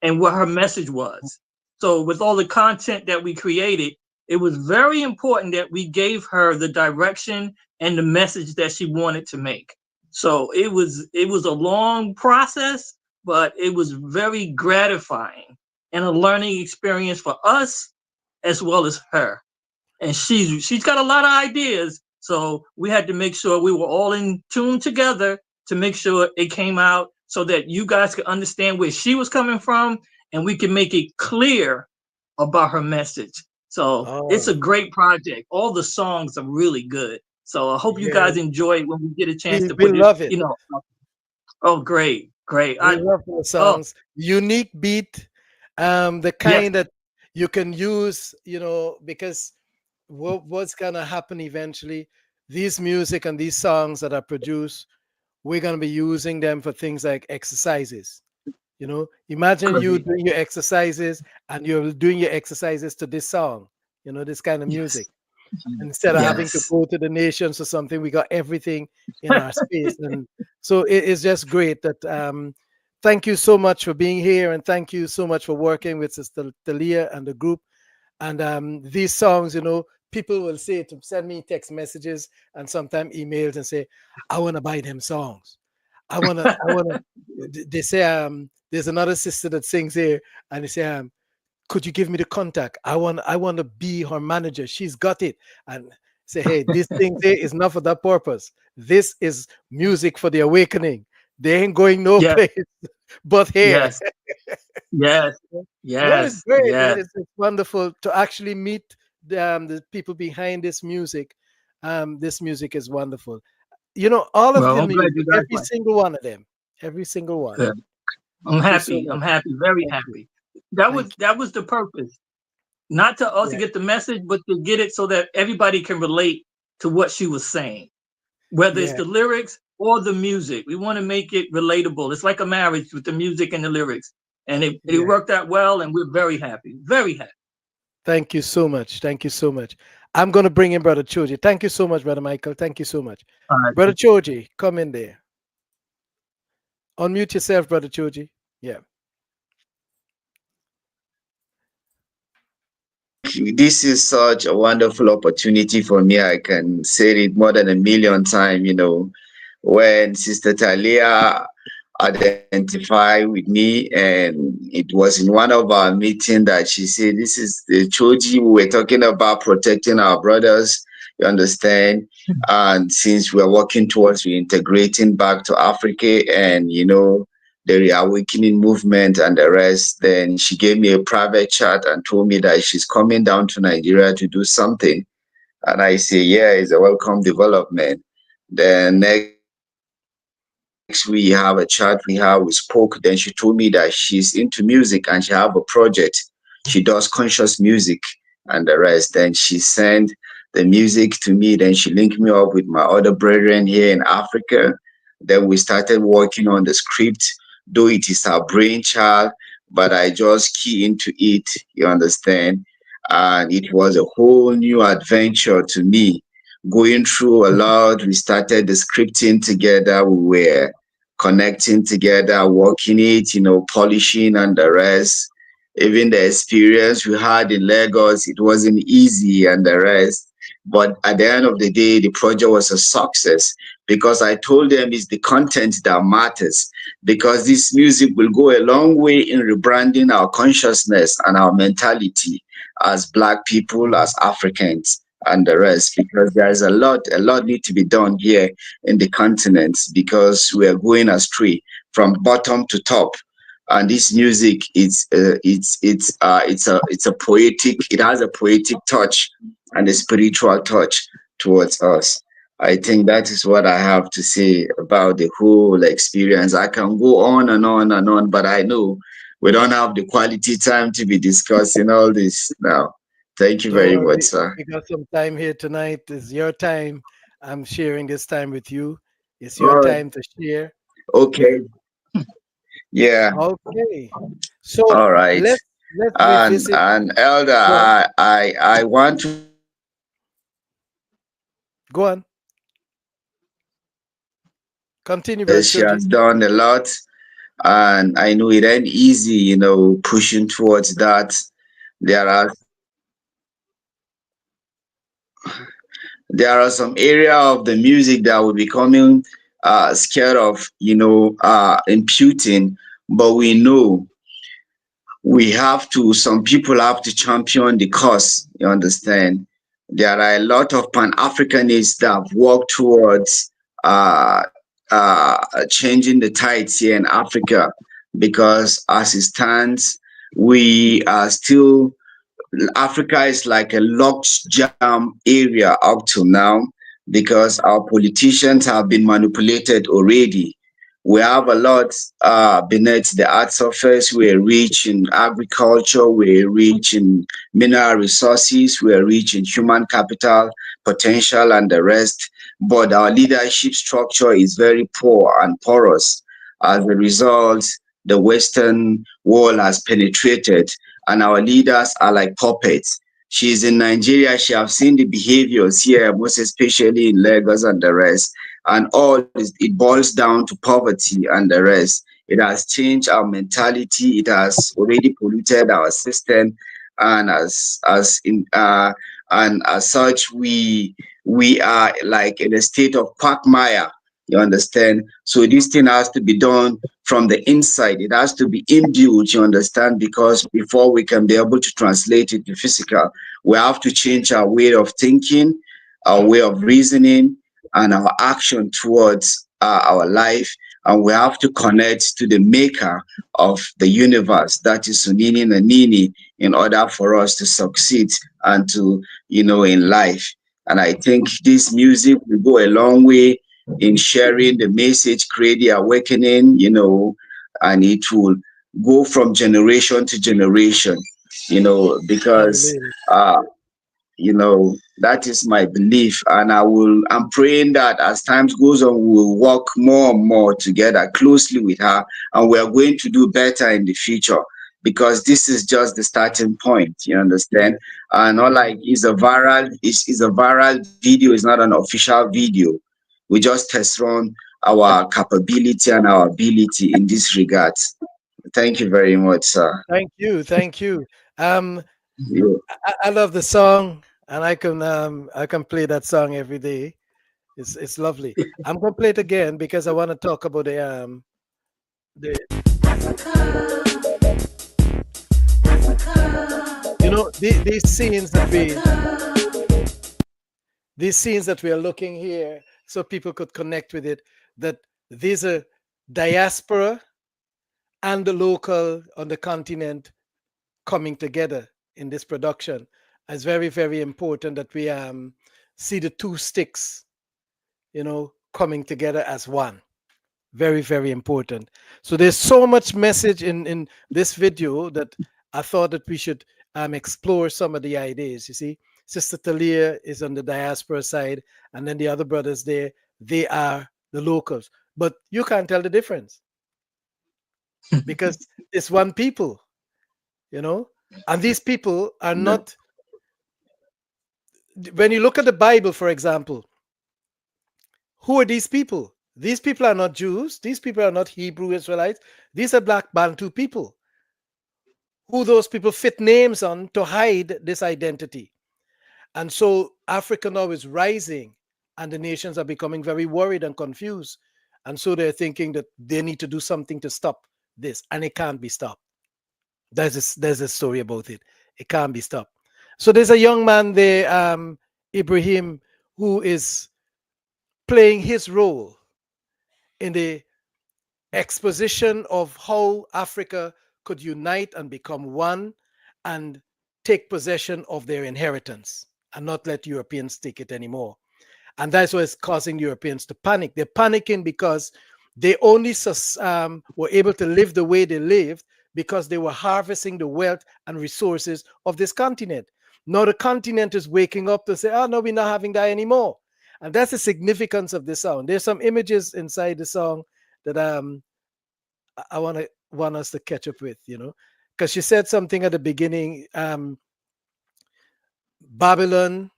and what her message was. So with all the content that we created, it was very important that we gave her the direction and the message that she wanted to make. So it was a long process, but it was very gratifying and a learning experience for us as well as her. And she's got a lot of ideas, so we had to make sure we were all in tune together to make sure it came out so that you guys could understand where she was coming from and we can make it clear about her message. So it's Oh, a great project. All the songs are really good. So I hope you yeah, guys enjoy it when we get a chance to we put it, love it. Oh, great, great. We love those Oh, songs. Unique beat, the yes, kind that you can use, because what's gonna happen eventually, these music and these songs that are produced, we're gonna be using them for things like exercises. Imagine you great. doing your exercises and you're doing your exercises to this song, this kind of Yes, music. Instead of having to yes. go to the nations or something, we got everything in our space. And so it's just great that thank you so much for being here, and thank you so much for working with Sister Talia and the group. And these songs, people will say to send me text messages and sometimes emails and say, I want to buy them songs. They say, there's another sister that sings here, and they say, could you give me the contact? I want to be her manager. She's got it. And say, hey, this thing there is not for that purpose. This is music for the awakening. They ain't going no Yes, place but here. yes, yes, No, it's yes, great. yes. It's wonderful to actually meet the people behind this music is wonderful. All of Well, the I'm glad music, you guys every like single one of them, every single one. it. I'm Thank you so happy. much. I'm happy. Very Thank you. happy. That was Thank that was the purpose. Not to us you. to Yeah. get the message, but to get it so that everybody can relate to what she was saying, whether it's Yeah. the lyrics or the music. We want to make it relatable. It's like a marriage with the music and the lyrics. And it Yeah. worked out well, and we're very happy. Very happy. Thank you so much. Thank you so much. I'm going to bring in Brother Choji. Thank you so much, Brother Michael. Thank you so much. All right. Brother Choji, come in there. Unmute yourself, Brother Choji. Yeah. This is such a wonderful opportunity for me. I can say it more than a million times, when Sister Talia identified with me, and it was in one of our meetings that she said, this is the Choji we were talking about, protecting our brothers, you understand? And since we're working towards reintegrating back to Africa and, the reawakening movement and the rest, then she gave me a private chat and told me that she's coming down to Nigeria to do something. And I say, yeah, it's a welcome development. The next day, we have a chat, we spoke. Then she told me that she's into music and she have a project. She does conscious music and the rest. Then she sent the music to me. Then she linked me up with my other brethren here in Africa. Then we started working on the script, though it is our brainchild, but I just key into it, you understand? And it was a whole new adventure to me. Going through a lot, we started the scripting together, we were connecting together, working it, polishing and the rest. Even the experience we had in Lagos, it wasn't easy and the rest. But at the end of the day, the project was a success because I told them it's the content that matters. Because this music will go a long way in rebranding our consciousness and our mentality as Black people, as Africans, and the rest. Because there is a lot need to be done here in the continent because we are going astray from bottom to top. And this music, it's a poetic. It has a poetic touch and a spiritual touch towards us. I think that is what I have to say about the whole experience. I can go on and on and on, but I know we don't have the quality time to be discussing all this now. Thank you Don't very much, worry, sir. we got some time here tonight. It's your time. I'm sharing this time with you. It's your All right. time to share. Okay. Yeah. Okay. So All right. let's And revisit. and Elder, Go on. I want to Go on. Continue, Brother she Choji. has done a lot, and I know it ain't easy, pushing towards that. There are there are some area of the music that we're becoming scared of, imputing, but we know we have to, some people have to champion the cause, you understand? There are a lot of Pan-Africanists that have worked towards uh, changing the tides here in Africa because as it stands, we are still Africa is like a locked jam area up to now because our politicians have been manipulated already. We have a lot beneath the earth surface. We're rich in agriculture, we're rich in mineral resources, we're rich in human capital, potential, and the rest. But our leadership structure is very poor and porous. As a result, the Western world has penetrated and our leaders are like puppets. She's in Nigeria. She have seen the behaviors here, most especially in Lagos and the rest. And it boils down to poverty and the rest. It has changed our mentality. It has already polluted our system, and as such, we are like in a state of quagmire. You understand? So this thing has to be done from the inside. It has to be imbued, you understand, because before we can be able to translate it to physical, we have to change our way of thinking, our way of reasoning, and our action towards our life. And we have to connect to the maker of the universe, that is Sunini Nanini, in order for us to succeed and to, in life. And I think this music will go a long way in sharing the message, create the awakening, and it will go from generation to generation, because Hallelujah. that is my belief. And I'm praying that as times goes on, we will work more and more together closely with her, and we are going to do better in the future because this is just the starting point, you understand? Yes. And not like it's a viral video, it's not an official video. We just test run our capability and our ability in this regard. Thank you very much, sir. Thank you. Thank you. Um, Yeah. I love the song, and I can play that song every day. It's lovely. I'm gonna play it again because I want to talk about the these scenes that we are looking here, so people could connect with it. That these are diaspora and the local on the continent coming together in this production. It's very, very important that we see the two sticks, coming together as one. Very, very important. So there's so much message in this video that I thought that we should explore some of the ideas. You see, Sister Talia is on the diaspora side, and then the other brothers there, they are the locals. But you can't tell the difference because it's one people, you know, and these people are not. When you look at the Bible, for example, who are these people? These people are not Jews. These people are not Hebrew Israelites. These are black Bantu people. Who those people fit names on to hide this identity. And so Africa now is rising, and the nations are becoming very worried and confused. And so they're thinking that they need to do something to stop this, and it can't be stopped. There's a story about it. It can't be stopped. So there's a young man there, Ibrahim, who is playing his role in the exposition of how Africa could unite and become one and take possession of their inheritance and not let Europeans take it anymore. And that's what's causing Europeans to panic. They're panicking because they only were able to live the way they lived because they were harvesting the wealth and resources of this continent. Now the continent is waking up to say, oh, no, we're not having that anymore. And that's the significance of this song. There's some images inside the song that I want us to catch up with, you know, because she said something at the beginning, Babylon,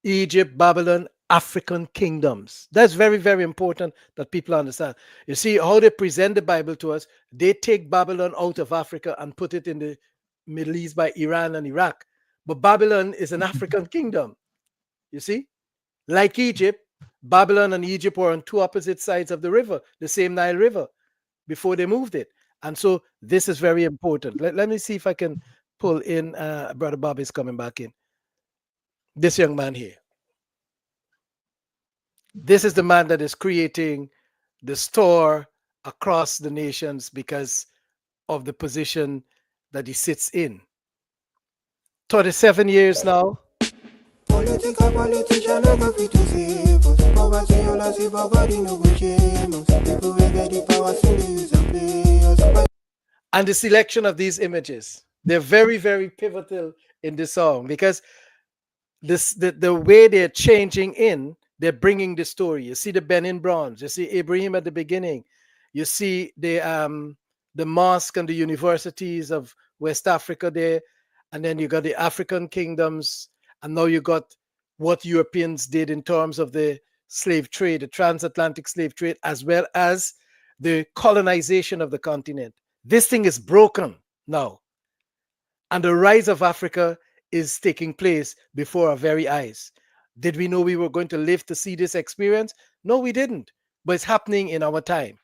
Egypt, Babylon, African kingdoms. That's very, very important that people understand. You see how they present the Bible to us. They take Babylon out of Africa and put it in the Middle East by Iran and Iraq. But Babylon is an African kingdom. You see, like Egypt, Babylon and Egypt were on two opposite sides of the river, the same Nile River, before they moved it. And so this is very important. Let me see if I can pull in. Brother Bob is coming back in. This young man here. This is the man that is creating the store across the nations because of the position that he sits in. 37 years now. Political politician no go fit to save us. Poverty all I see, but God no go shame us. People will get the power, so they use and play us. And the selection of these images, they're very, very pivotal in this song because the way they're changing in, they're bringing the story. You see the Benin bronze, you see Ibrahim at the beginning, you see the mosque and the universities of West Africa there, and then you got the African kingdoms, and now you got what Europeans did in terms of the slave trade, the transatlantic slave trade, as well as the colonization of the continent. This thing is broken now, and the rise of Africa is taking place before our very eyes. Did we know we were going to live to see this experience? No, we didn't, but it's happening in our time.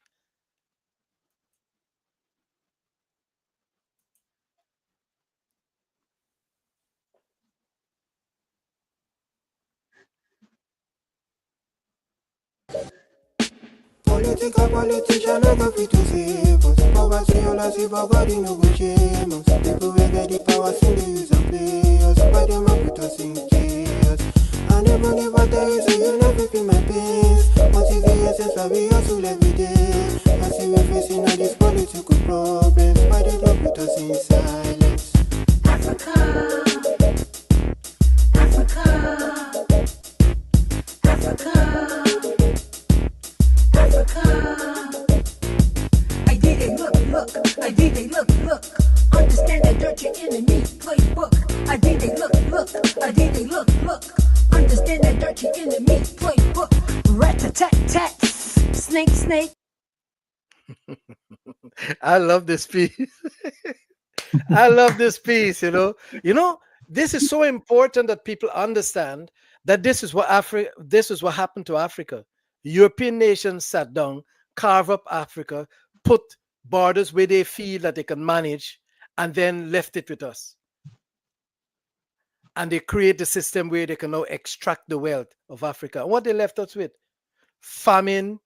Political politician no go fit to save us. Poverty all I see, but God no go shame us. People will get the power, so they use and play us. Why them a put us in chaos? I never tell you, so you never feel my pain. What is the essence of we hustle every day? I see we facing all these political problems. Why they don't put us in silence? Africa, Africa, Africa. I did a look, I did a look. Understand that dirty enemy playbook. I did a look, I did a look. Understand that dirty enemy playbook. Rat-a-tat-tat, snake. I love this piece. I love this piece, you know. This is so important that people understand that this is what happened to Africa. European nations sat down, carve up Africa, put borders where they feel that they can manage, and then left it with us. And they create a system where they can now extract the wealth of Africa. And what they left us with? Famine,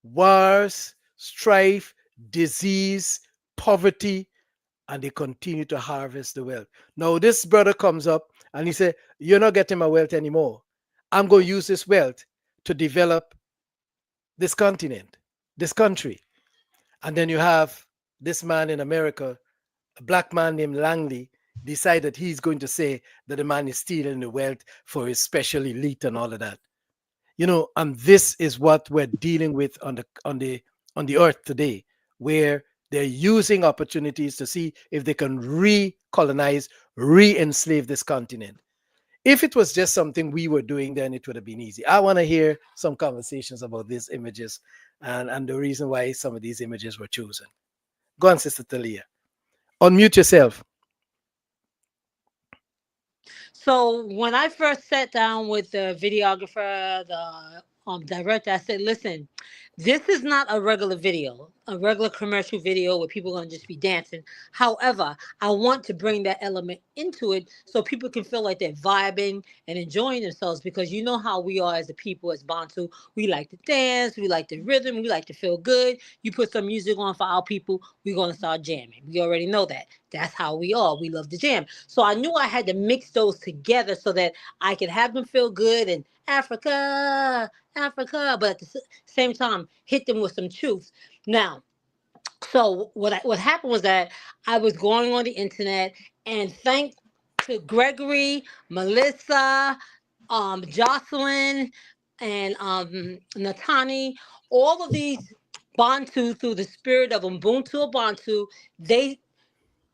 wars, strife, disease, poverty, and they continue to harvest the wealth. Now, this brother comes up and he said, you're not getting my wealth anymore. I'm going to use this wealth to develop this continent. this country. And then you have this man in America, a black man named Langley, decided he's going to say that the man is stealing the wealth for his special elite and all of that. And this is what we're dealing with on the earth today, where they're using opportunities to see if they can recolonize, re-enslave this continent. If it was just something we were doing, then it would have been easy. I want to hear some conversations about these images and the reason why some of these images were chosen. Go on, Sister Talia. Unmute yourself. So when I first sat down with the videographer, the director, I said, "Listen, this is not a regular video, a regular commercial video where people are going to just be dancing. However, I want to bring that element into it so people can feel like they're vibing and enjoying themselves, because you know how we are as a people, as Bantu. We like to dance, we like the rhythm, we like to feel good. You put some music on for our people, we're going to start jamming. We already know that. That's how we are. We love to jam. So I knew I had to mix those together so that I could have them feel good and Africa, Africa, but at the same time, hit them with some truth. Now, so what happened was that I was going on the internet, and thank to Gregory, Melissa, Jocelyn, and Natani, all of these Bantu, through the spirit of Ubuntu or Bantu, they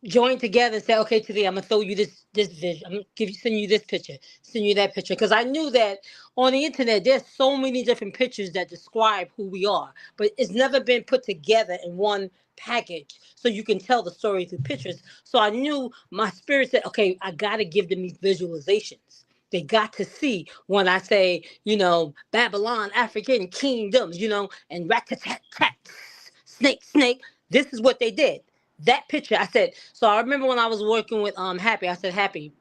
join together and say, okay, today I'm gonna throw you this vision. I'm gonna send you this picture, send you that picture, because I knew that on the internet there's so many different pictures that describe who we are, but it's never been put together in one package so you can tell the story through pictures. So I knew my spirit said, okay, I gotta give them these visualizations. They got to see when I say, Babylon, African kingdoms, and rat tat tat tat, snake, snake. This is what they did. That picture, I said. So I remember when I was working with Happy, I said, Happy,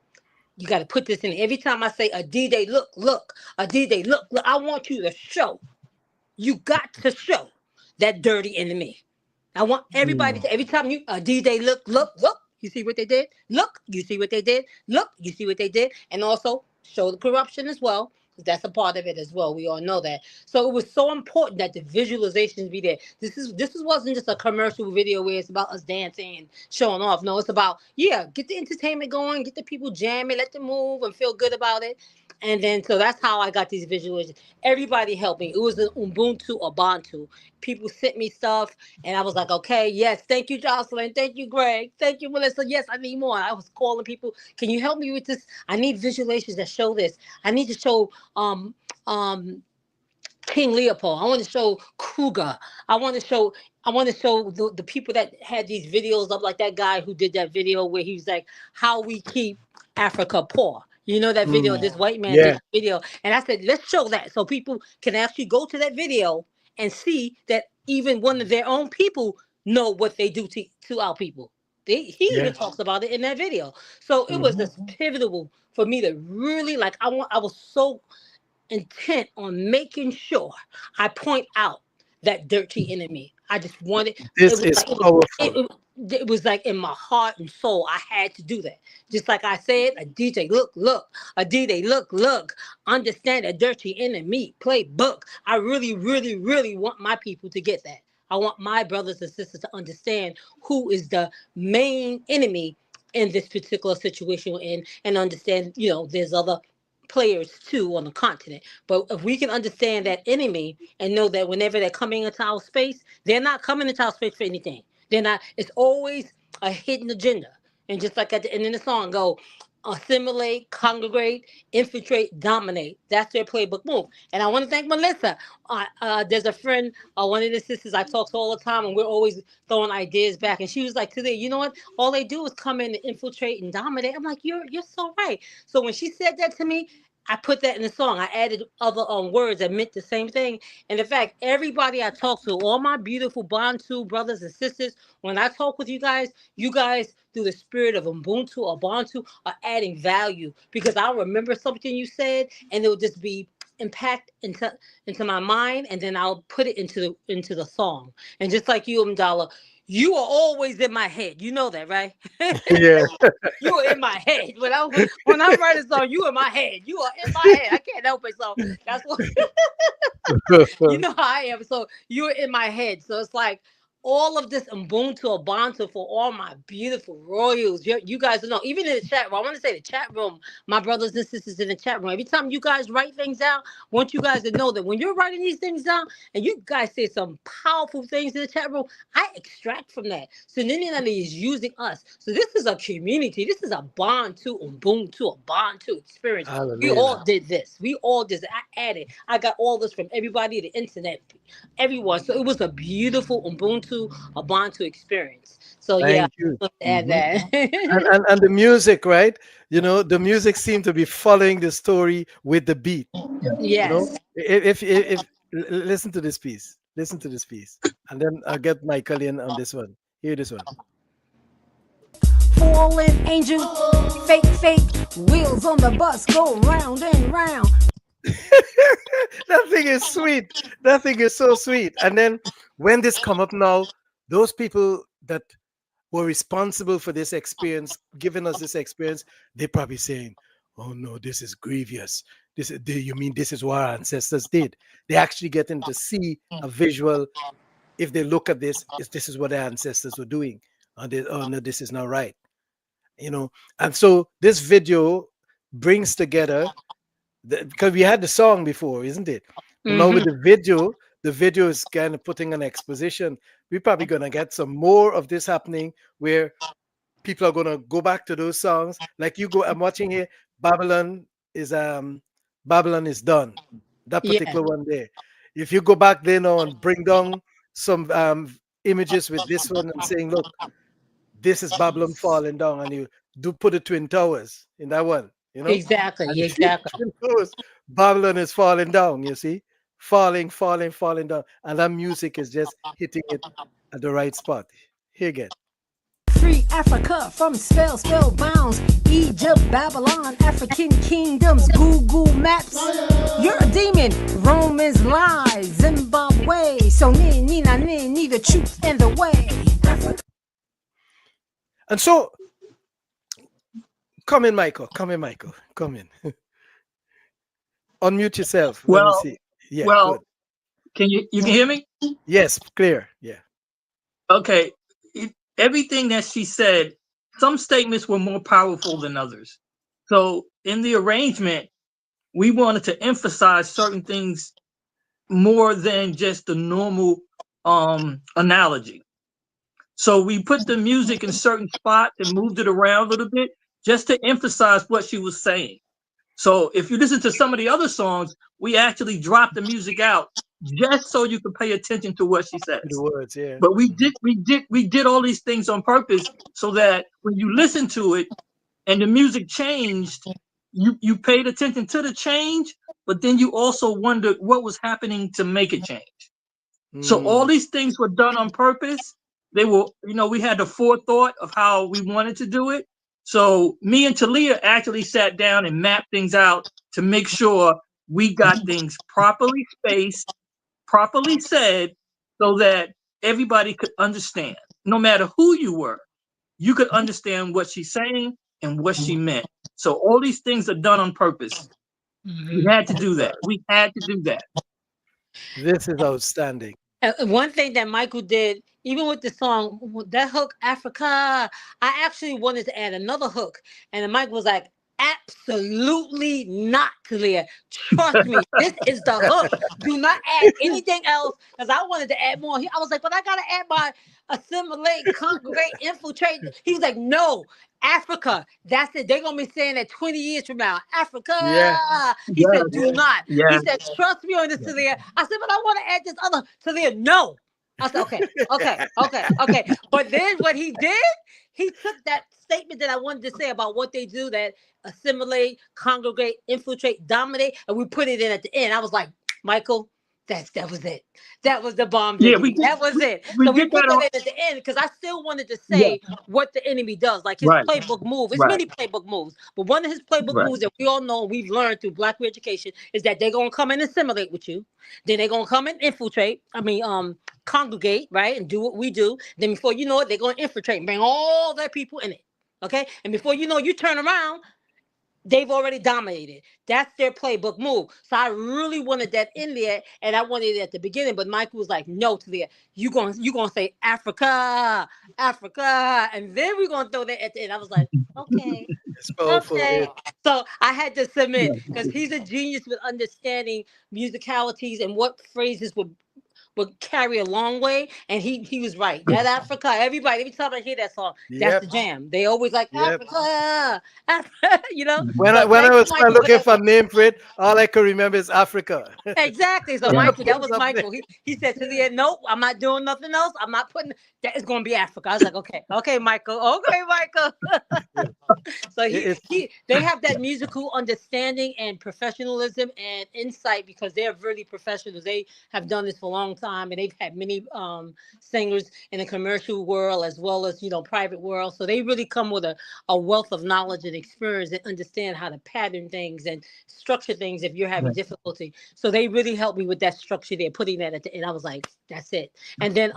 you got to put this in. Every time I say a D-Day, look, a D-Day, look, I want you to show. You got to show that dirty enemy. I want everybody to, every time you, D-Day, look. You see what they did? Look, you see what they did? Look, you see what they did? And also show the corruption as well, because that's a part of it as well. We all know that. So it was so important that the visualizations be there. This wasn't just a commercial video where it's about us dancing and showing off. No, it's about, get the entertainment going, get the people jamming, let them move and feel good about it. And then, so that's how I got these visualizations. Everybody helped me. It was an Ubuntu or Bantu. People sent me stuff, and I was like, okay, yes, thank you, Jocelyn. Thank you, Greg. Thank you, Melissa. Yes, I need more. I was calling people. Can you help me with this? I need visualizations that show this. I need to show um King Leopold. I want to show Kruger. I want to show the people that had these videos up, like that guy who did that video where he was like, how we keep Africa poor. You know that video, this white man did Yeah. a video. And I said, let's show that so people can actually go to that video and see that even one of their own people know what they do to our people. He even Yeah. talks about it in that video. So it was Mhm. just pivotal for me to really, like, I was so intent on making sure I point out that dirty enemy. I just wanted, it This was is like it, powerful. it, it was like in my heart and soul. I had to do that. Just like I said, a DJ, look, a DJ, look, understand a dirty enemy playbook. I really, really, really want my people to get that. I want my brothers and sisters to understand who is the main enemy in this particular situation we're in, and understand, there's other players too on the continent. But if we can understand that enemy and know that whenever they're coming into our space, they're not coming into our space for anything. They're not, it's always a hidden agenda. And just like at the end of the song, go assimilate, congregate, infiltrate, dominate. That's their playbook move. And I want to thank Melissa. There's a friend, one of the sisters I talk to all the time, and we're always throwing ideas back. And she was like, today, you know what? All they do is come in and infiltrate and dominate. I'm like, you're so right. So when she said that to me, I put that in the song. I added other words that meant the same thing. And in fact, everybody I talk to, all my beautiful Bantu brothers and sisters, when I talk with you guys, through the spirit of Ubuntu or Bantu, are adding value, because I'll remember something you said, and it will just be impact into my mind, and then I'll put it into the song. And just like you, Mdala, you are always in my head. You know that, right? Yeah. You are in my head. When I write a song, you in my head. You are in my head. I can't help it. So that's what you know how I am. So you're in my head. So it's like all of this Ubuntu or Bantu for all my beautiful royals. You guys know, even in the chat room, I want to say the chat room, my brothers and sisters in the chat room. Every time you guys write things out, I want you guys to know that when you're writing these things down and you guys say some powerful things in the chat room, I extract from that. So Nini is using us. So this is a community. This is a Bantu Ubuntu, a Bantu experience. We Hallelujah. all did this. We all did it. I added. I got all this from everybody, the internet, everyone. So it was a beautiful Ubuntu, Ubuntu experience. So yeah, Thank you. let's add that. And the music, right? You know, the music seemed to be following the story with the beat. You know, Yes, listen to this piece, and then I'll get Michael in on this one. Hear this one. Fallen angel, fake, fake. Wheels on the bus go round and round. That thing is sweet. That thing is so sweet. And then when this come up now, those people that were responsible for this experience, giving us this experience, they probably saying, "Oh no, this is grievous. You mean this is what our ancestors did?" They actually getting to see a visual. If they look at this, is this is what their ancestors were doing? And they, oh no, this is not right. You know, and so this video brings together because we had the song before, isn't it? But now with the video is kind of putting an exposition. We're probably gonna get some more of this happening where people are gonna go back to those songs. Like you go, I'm watching here, Babylon is done. That yeah, particular one there. If you go back there now and bring down some images with this one and saying, look, this is Babylon falling down, and you do put the Twin Towers in that one, you know? exactly, And exactly. Twin Towers, Babylon is falling down, you see? Falling, falling, falling down. And that music is just hitting it at the right spot. Here again. Free Africa from spell bounds. Egypt, Babylon, African kingdoms, Google Maps. You're a demon. Romans lie. Zimbabwe. So need the truth and the way. And so, come in, Michael. Come in. Unmute yourself. Let me Well, see. Yeah, well, good. can you can hear me? Yes, clear. Yeah. Okay. Everything that she said, some statements were more powerful than others. So in the arrangement, we wanted to emphasize certain things more than just the normal analogy. So we put the music in certain spots and moved it around a little bit just to emphasize what she was saying. So if you listen to some of the other songs, we actually dropped the music out just so you could pay attention to what she says. The words, yeah. But we did all these things on purpose so that when you listen to it and the music changed, you paid attention to the change, but then you also wondered what was happening to make it change. So all these things were done on purpose. They were, we had the forethought of how we wanted to do it. So me and Talia actually sat down and mapped things out to make sure we got things properly spaced, properly said, so that everybody could understand. No matter who you were, you could understand what she's saying and what she meant. So all these things are done on purpose. We had to do that. We had to do that. This is outstanding. One thing that Michael did, even with the song, that hook, Africa, I actually wanted to add another hook. And then Mike was like, absolutely not, Talia. Trust me, this is the hook. Do not add anything else, because I wanted to add more. I was like, but I got to add my assimilate, congregate, infiltrate. He was like, no, Africa. That's it. They're going to be saying that 20 years from now. Africa. Yeah. He said, do not. Yeah. He said, trust me on this, Talia. I said, but I want to add this other. Talia, no. I said, okay. But then what he did, he took that statement that I wanted to say about what they do, that assimilate, congregate, infiltrate, dominate, and we put it in at the end. I was like, Michael, that was it. That was the bomb. Yeah, that was it. So we put that in at the end because I still wanted to say what the enemy does, like his playbook move. It's many playbook moves, but one of his playbook moves that we all know, we've learned through Black education, is that they're gonna come and assimilate with you. Then they're gonna come and infiltrate. congregate, right, and do what we do. Then before you know it, they're going to infiltrate and bring all their people in it. Okay, and before you know, you turn around, they've already dominated. That's their playbook move. So I really wanted that in there, and I wanted it at the beginning. But Michael was like, "No, Talia, you gonna say Africa, Africa, and then we're gonna throw that at the end." I was like, "Okay." It's powerful. Okay. So I had to submit Yeah. because he's a genius with understanding musicalities and what phrases would carry a long way. And he was right. That Africa, every time I hear that song, that's Yep. the jam. They always like Yep. Africa, Africa, you know. When I So when I thank you, was Michael, for looking that for a one. name for it, all I could remember is Africa. Exactly. So Yeah. Michael, that Put was something. Michael. He said to the end, nope, I'm not doing nothing else. I'm not putting that is gonna be Africa. I was like, okay, Michael. Okay, Michael. So It's they have that musical understanding and professionalism and insight because they're really professionals. They have done this for a long time and they've had many singers in the commercial world as well as private world. So they really come with a wealth of knowledge and experience and understand how to pattern things and structure things if you're having difficulty. So they really helped me with that structure there, putting that at the end. I was like, that's it. And then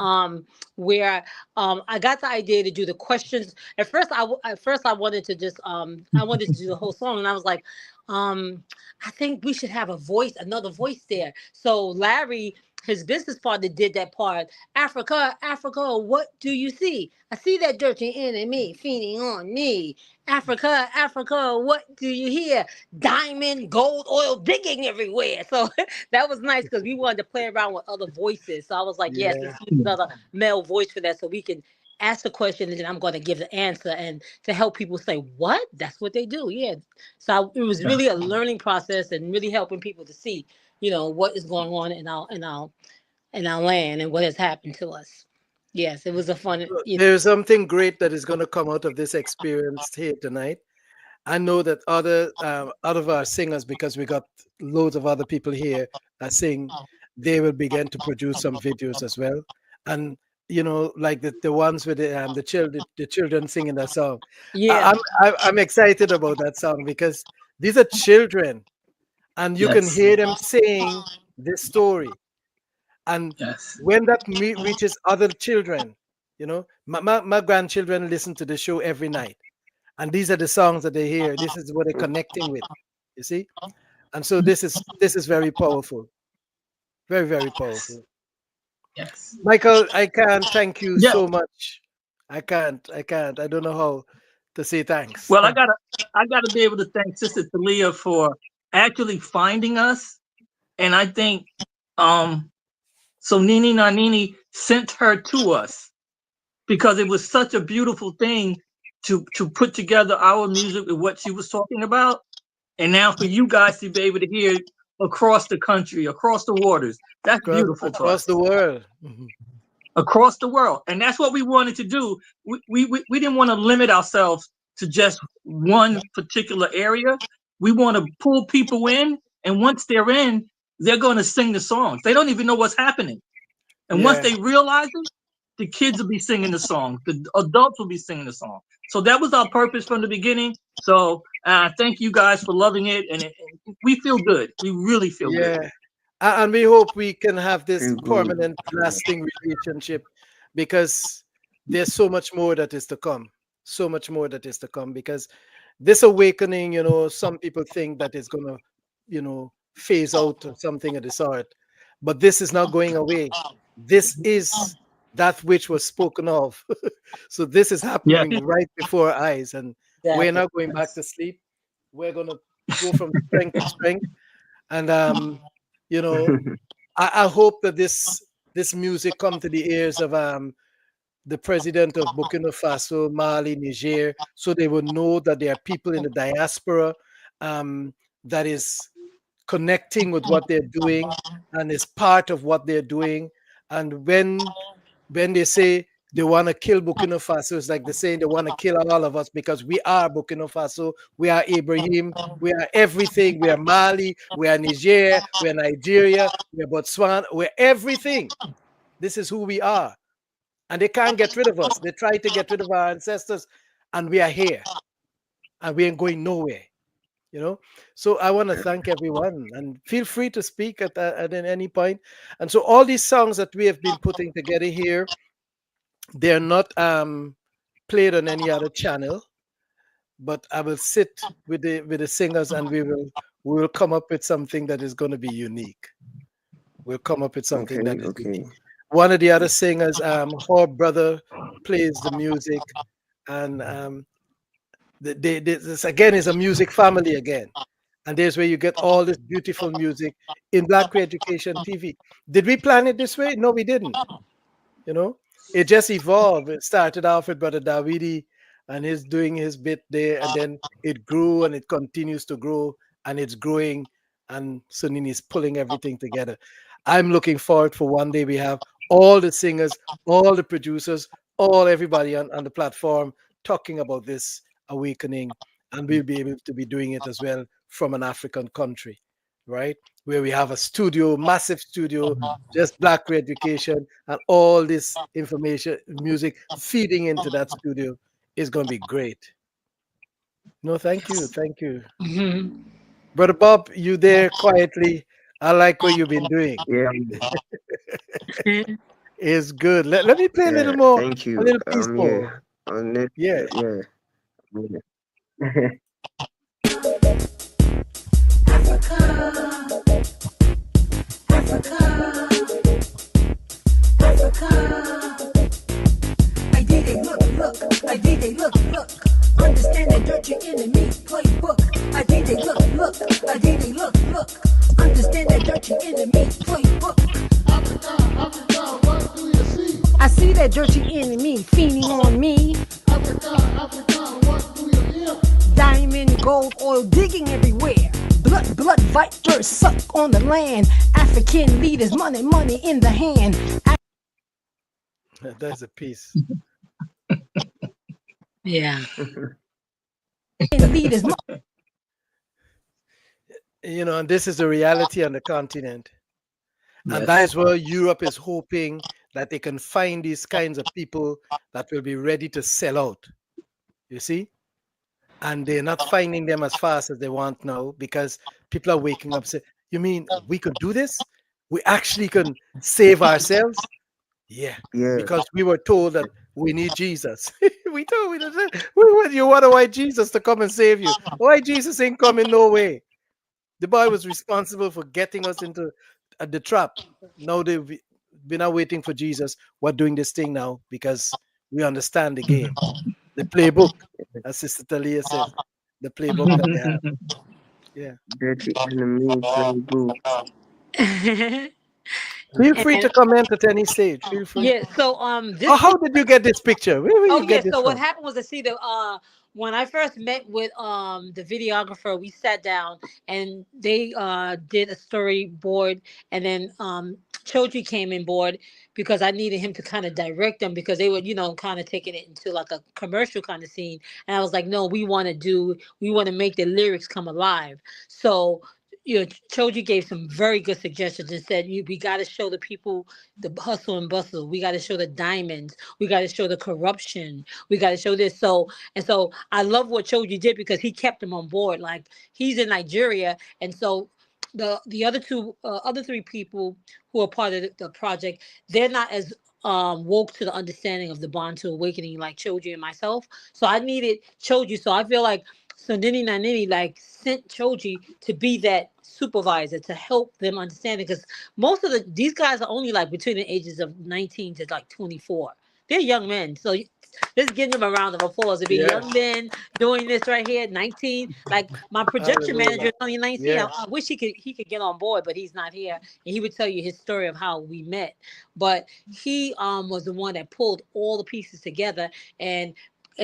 where I got the idea to do the questions. At first I wanted to just I wanted to do the whole song, and I was like, I think we should have another voice there. So Larry, his business partner, did that part. Africa, Africa, what do you see? I see that dirty enemy feeding on me. Africa, Africa, what do you hear? Diamond, gold, oil digging everywhere. So that was nice because we wanted to play around with other voices. So I was like, yes, yeah, let's use another male voice for that so we can ask the question and then I'm going to give the answer and to help people say, what? That's what they do. Yeah. So it was really a learning process and really helping people to see, what is going on in our land and what has happened to us. Yes, it was a fun, there's something great that is going to come out of this experience here tonight. I know that out of our singers, because we got loads of other people here that sing, they will begin to produce some videos as well. And like the ones with the children singing that song. yeah. I'm excited about that song because these are children, and you can Yes. hear them saying this story. And Yes. when that reaches other children, my grandchildren listen to the show every night, and these are the songs that they hear. This is what they're connecting with, you see. And so this is very powerful, very, very powerful. Yes. Michael, I can't thank you Yeah. so much. I can't. I don't know how to say thanks. Well, I gotta be able to thank Sister Talia for actually finding us, and I think so. Nini Nanini sent her to us because it was such a beautiful thing to put together our music with what she was talking about, and now for you guys to be able to hear it across the country, across the waters. That's across, beautiful to across the us. world. Mhm. Across the world, and that's what we wanted to do. We didn't want to limit ourselves to just one particular area. We want to pull people in, and once they're in, they're going to sing the songs. They don't even know what's happening, and once Yeah. they realize it, the kids will be singing the songs, the adults will be singing the song. So that was our purpose from the beginning. So thank you guys for loving it, and we feel good. We really feel good. Yeah. And we hope we can have this Feel good. permanent, lasting relationship, because there's so much more that is to come. So much more that is to come, because this awakening, some people think that it's going to, phase out or something of the sort. But this is not going away. This is that which was spoken of. So this is Yes. happening right before our eyes. And we're Exactly. not going back to sleep. We're going to go from strength to strength. And you know, I hope that this music come to the ears of the president of Burkina Faso, Mali, Niger, so they will know that there are people in the diaspora that is connecting with what they're doing and is part of what they're doing. And when they say they want to kill Burkina Faso, it's like they're saying they want to kill all of us, because we are Burkina Faso, we are Ibrahim, we are everything. We are Mali, we are Niger, we are Nigeria, we are Botswana, we're everything. This is who we are. And they can't get rid of us. They try to get rid of our ancestors, and we are here. And we ain't going nowhere. you know. So I want to thank everyone, and feel free to speak at any point. And so all these songs that we have been putting together here, they're not played on any other channel, but I will sit with the singers, and we will come up with something that is going to be unique. We'll come up with something Okay, that is okay. unique. One of the other singers, her brother plays the music, and this again is a music family again. And there's where you get all this beautiful music in Black Education TV. Did we plan it this way? No, we didn't. You know, it just evolved. It started off with Brother Davidi and he's doing his bit there, and then it grew and it continues to grow and it's growing, and Sunini is pulling everything together. I'm looking forward for one day we have all the singers, all the producers, all everybody on the platform talking about this awakening, and we'll be able to be doing it as well from an African country, right? Where we have a studio, massive studio, just Black Education, and all this information, music feeding into that studio is going to be great. No, thank you. Thank you. Mhm. Brother Bob, you there quietly. I like what you've been doing. Yeah, It's good. Let me play a little yeah. more, Thank a you. little piece Yeah. more. On it. Yeah. Yeah. Yeah. I did a look, I did a look. Understand that dirty enemy playbook. I did a look, I did a look. Understand that dirty enemy playbook. Africa, Africa, what do you see? I see that dirty enemy fiending on me. Africa, Africa, what do you hear? Diamond, gold, oil digging everywhere. Blood, vipers suck on the land. African leaders, money in the hand. That's a piece. Yeah. African leaders, You know, and this is the reality on the continent. And Yes. that is where Europe is hoping that they can find these kinds of people that will be ready to sell out. You see? And they're not finding them as fast as they want now, because people are waking up saying, you mean we could do this? We actually can save ourselves? Yeah. Yeah. Because we were told that we need Jesus. You want a white Jesus to come and save you. White Jesus ain't coming no way. The boy was responsible for getting us into the trap. Now we're not waiting for Jesus. We're doing this thing now because we understand the game, the playbook, as Sister Talia says, the playbook that they have. Yeah. Dirty enemy playbook. Feel free And to comment at any stage. Feel free. yeah, so Oh, this how did you get this picture? Where Oh you yeah. get this So what from? happened was, I see the when I first met with the videographer, we sat down and they did a storyboard, and then Choji came in board because I needed him to kind of direct them, because they were, kind of taking it into like a commercial kind of scene, and I was like, no, we want to make the lyrics come alive. So Choji gave some very good suggestions and said, we got to show the people the hustle and bustle. We got to show the diamonds. We got to show the corruption. We got to show this. So I love what Choji did, because he kept them on board. Like, he's in Nigeria, and so the other three people who are part of the project, they're not as woke to the understanding of the Bantu awakening like Choji and myself. So I needed Choji. So I feel like Sundini Nanini like sent Choji to be that supervisor to help them understand it, because most of these guys are only like between the ages of 19 to like 24. They're young men. So let's give them a round of applause to be Yeah. young men doing this right here, 19. Like, my production manager Hallelujah. is only 19. Yeah. I wish he could get on board, but he's not here. And he would tell you his story of how we met. But he was the one that pulled all the pieces together, and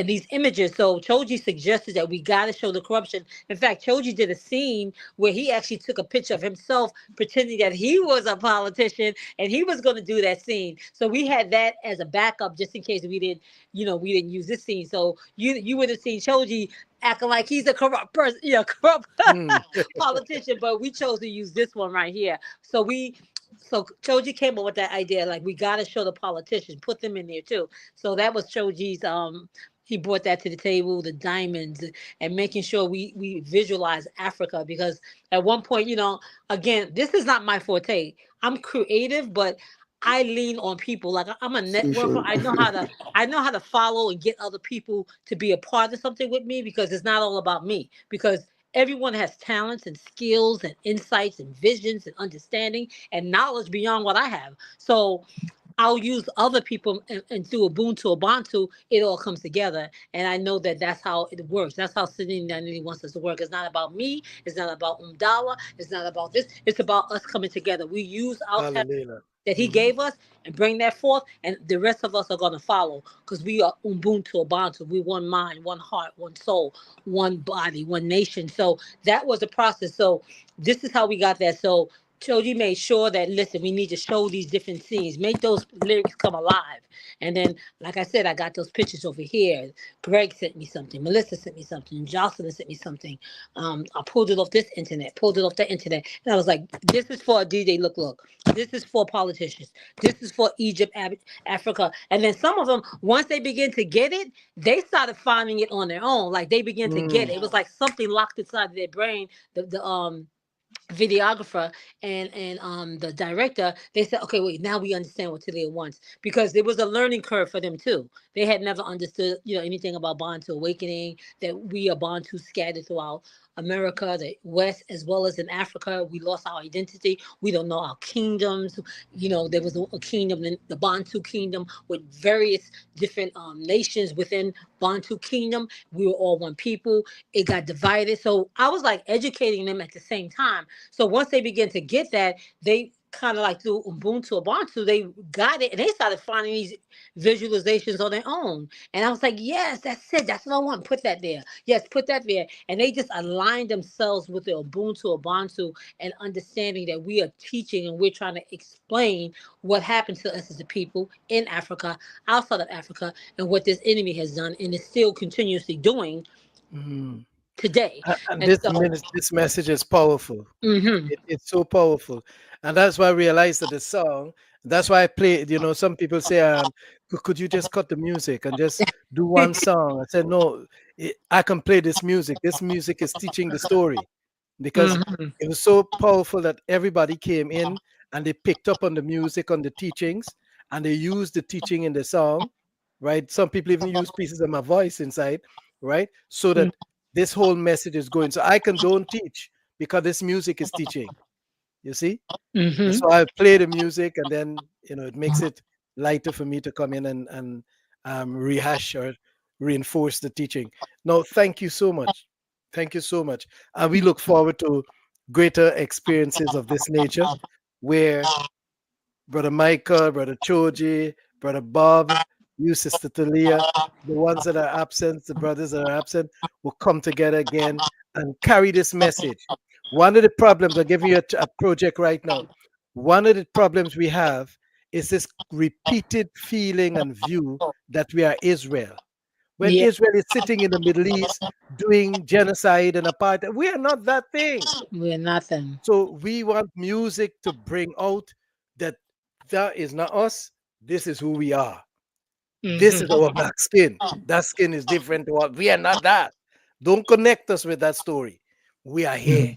these images. So Choji suggested that we got to show the corruption. In fact, Choji did a scene where he actually took a picture of himself pretending that he was a politician, and he was going to do that scene. So we had that as a backup just in case we didn't use this scene. So you would have seen Choji acting like he's a corrupt person, corrupt Mm. politician, but we chose to use this one right here. So Choji came up with that idea, like, we got to show the politicians, put them in there too. So that was Choji's he brought that to the table, the diamonds, and making sure we visualize Africa. Because at one point, again, this is not my forte. I'm creative, but I lean on people. Like I'm a networker. Appreciate. I know how to follow and get other people to be a part of something with me, because it's not all about me. Because everyone has talents and skills and insights and visions and understanding and knowledge beyond what I have. So I'll use other people, and through Ubuntu or Bantu, it all comes together. And I know that that's how it works. That's how Sydney Nanini wants us to work. It's not about me. It's not about Umdawa. It's not about this. It's about us coming together. We use our talent Hallelujah. that he Mhm. gave us and bring that forth, and the rest of us are going to follow, because we are Ubuntu or Bantu. We one mind, one heart, one soul, one body, one nation. So that was the process. So this is how we got there. So Choji made sure that, listen, we need to show these different scenes, make those lyrics come alive. And then, like I said, I got those pictures over here. Greg sent me something, Melissa sent me something, Jocelyn sent me something. I pulled it off this internet, pulled it off that internet, and I was like, this is for a DJ look. This is for politicians. This is for Egypt, Africa. And then some of them, once they begin to get it, they started finding it on their own. Like they begin to get Mm. it. It was like something locked inside their brain. The videographer and the director, they said, okay, wait, now we understand what Talia wants, because there was a learning curve for them too. They had never understood anything about Bantu awakening, that we are Bantu scattered throughout America, the West, as well as in Africa. We lost our identity. We don't know our kingdoms. There was a kingdom, the Bantu kingdom, with various different nations within Bantu kingdom. We were all one people. It got divided. So I was like educating them at the same time. So once they began to get that, they kind of like through Ubuntu or Ubuntu, they got it and they started finding these visualizations on their own. And I was like, yes, that's it. That's what I want. Put that there. Yes, put that there. And they just aligned themselves with the Ubuntu or Ubuntu, and understanding that we are teaching and we're trying to explain what happened to us as a people in Africa, outside of Africa, and what this enemy has done and is still continuously doing Mhm. today. And And so, this message is powerful. hmm It's so powerful, and that's why I realized that the song. That's why I play. Some people say, could you just cut the music and just do one song?" I said, "No, I can play this music. This music is teaching the story, because hmm it was so powerful that everybody came in and they picked up on the music, on the teachings, and they used the teaching in the song, right? Some people even use pieces of my voice inside, right? So that this whole message is going. So I can don't teach because this music is teaching. You see? And hmm so I play the music, and then it makes it lighter for me to come in and rehash or reinforce the teaching. No, thank you so much. Thank you so much. And we look forward to greater experiences of this nature, where Brother Michael, Brother Choji, Brother Bob, you, Sister Talia, the ones that are absent, the brothers that are absent, will come together again and carry this message. One of the problems, I'll give you a project right now. One of the problems we have is this repeated feeling and view that we are Israel. When Yeah, Israel is sitting in the Middle East doing genocide and apartheid, we are not that thing. we're nothing. So we want music to bring out that that is not us. This is who we are. This is hmm our black skin. That skin is different to what we are not that. Don't connect us with that story. We are here.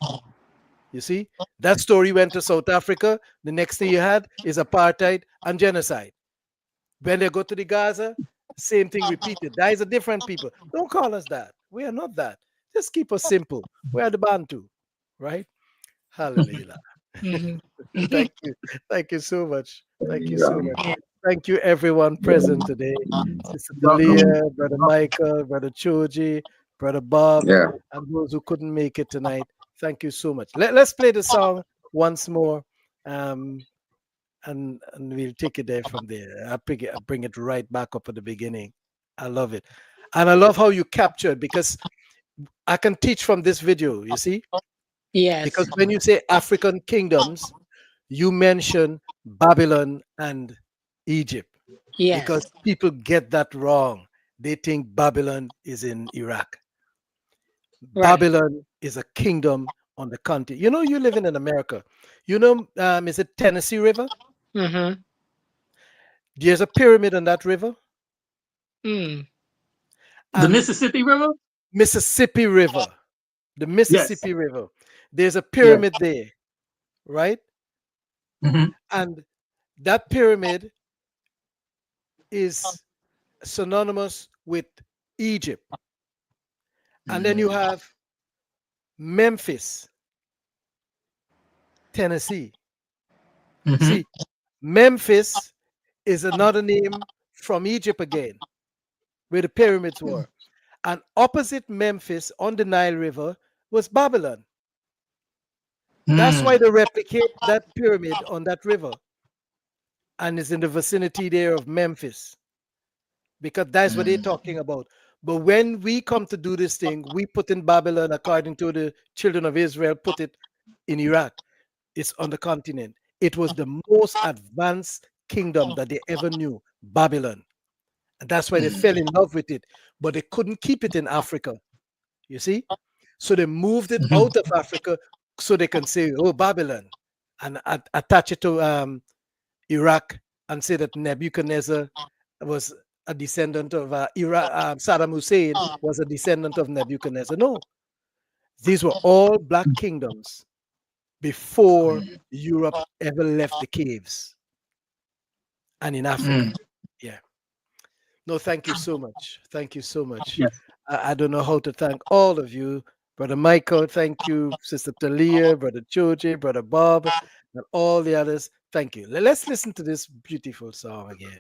You see, that story went to South Africa. The next thing you had is apartheid and genocide. When they go to the Gaza, same thing repeated. That is a different people. Don't call us that. We are not that. Just keep us simple. We are the Bantu, right? Hallelujah. hmm Thank you. Thank you so much. Thank you so much. Yeah. Thank you, everyone present today. Sister Welcome. Talia, Brother Michael, Brother Choji, Brother Bob, Yeah. and those who couldn't make it tonight. Thank you so much. Let's play the song once more, um, and we'll take it there from there. I'll bring it right back up at the beginning. I love it. And I love how you captured, because I can teach from this video, you see? Yes. Because when you say African kingdoms, you mention Babylon and Egypt, Yes. because people get that wrong. They think Babylon is in Iraq. Right. Babylon is a kingdom on the continent. You living in America. Is it Tennessee River? hmm There's a pyramid on that river, Mm. The And Mississippi River? Mississippi River, the Yes. Mississippi River. There's a Yes. pyramid there, right? Hmm. And that pyramid is synonymous with Egypt. And then you have Memphis, Tennessee. Hmm. See, Memphis is another name from Egypt again, where the pyramids were. And opposite Memphis on the Nile River was Babylon. That's why Mm. they replicate that pyramid on that river and is in the vicinity there of Memphis, because that's what they're talking about. But when we come to do this thing, we put in Babylon according to the children of Israel, put it in Iraq. It's on the continent. It was the most advanced kingdom that they ever knew, Babylon. And that's why they fell in love with it. But they couldn't keep it in Africa, you see? So they moved it Mhm. out of Africa so they can say, oh, Babylon, and attach it to Iraq and say that Nebuchadnezzar was a descendant of Iraq. Saddam Hussein was a descendant of Nebuchadnezzar. No, these were all black kingdoms before Europe ever left the caves and in Africa. Mm. Yeah. No, thank you so much. Thank you so much. Yes. I don't know how to thank all of you. Brother Michael, thank you. Sister Talia, Brother Choji, Brother Bob, and all the others. Thank you. Let's listen to this beautiful song again.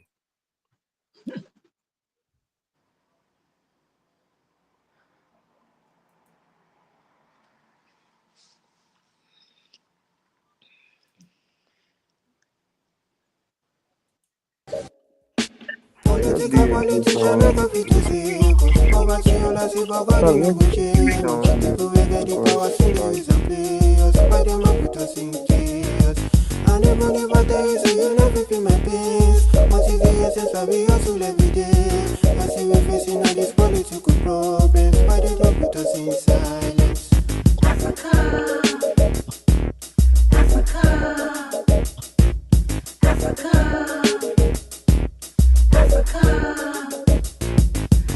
Just Political the politician never fit to save us. Poverty all I see, but God no go shame us. People wey get the power say they use and play us. Why them a put us in chaos? And them a never tell you say you never feel my pains. What is the essence of we hustle every day? I see we facing all these political problems. Why they don't put us in silence? Africa, Africa, Africa, Africa.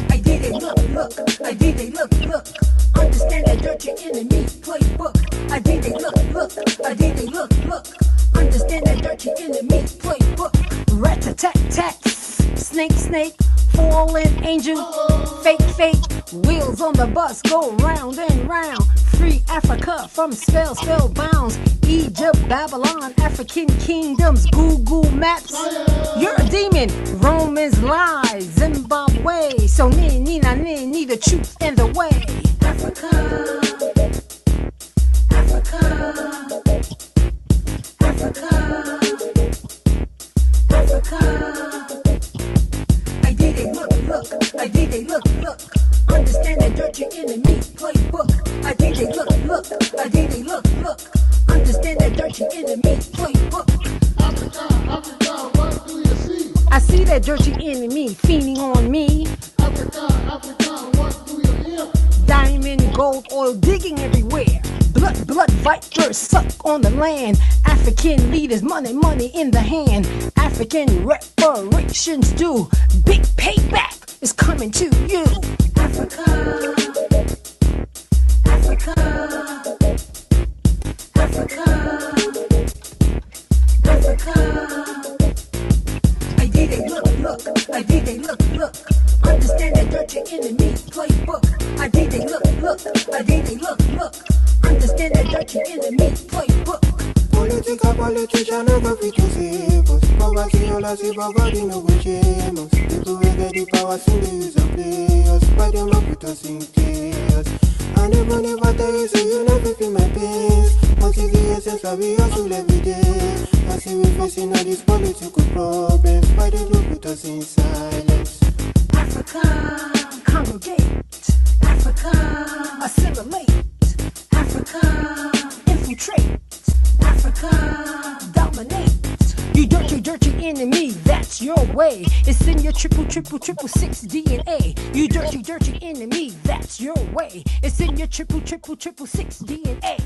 I did it, look, I did it, look. Understand that dirty enemy playbook. I did it, look, I did it, look. Understand that dirty enemy playbook. Rat-a-tat-tat, snake, fallen angel, fake, wheels on the bus go round and round. Free Africa from spell bounds. Egypt, Babylon, African kingdoms, Google Maps. You're a demon, Romans lie, Zimbabwe. So need the truth and the way. Africa, Africa, Africa, Africa. I did it, look, I did it, look. Understand that dirty enemy playbook. I did it, look, I did it, look. Understand that dirty enemy playbook. Africa, Africa, what do you see? I see that dirty enemy fiending on me. Africa, Africa, what do you hear? Diamond, gold, oil digging everywhere. Blood vipers suck on the land. African leaders, money in the hand. African reparations due. Big payback is coming to you. Africa, Africa, Africa, Africa. I did it, look, I did it, look. Understand that dirty enemy playbook. I did it, look, I did it, look. Understand that dirty enemy playbook. Political politician never fit to save us. Poverty all I see, but God no go shame us. People wey get the power say they use and play us. Why them a put us in chaos? And them a never tell you say you never feel my pains. What is the essence of we hustle every day? I see we facing all these political problems. Why they don't put us in silence? Africa, congregate. Africa, assimilate. Africa, infiltrate. Africa, dominate. You dirty enemy, that's your way. It's in your triple six DNA. You dirty enemy, that's your way. It's in your triple six DNA.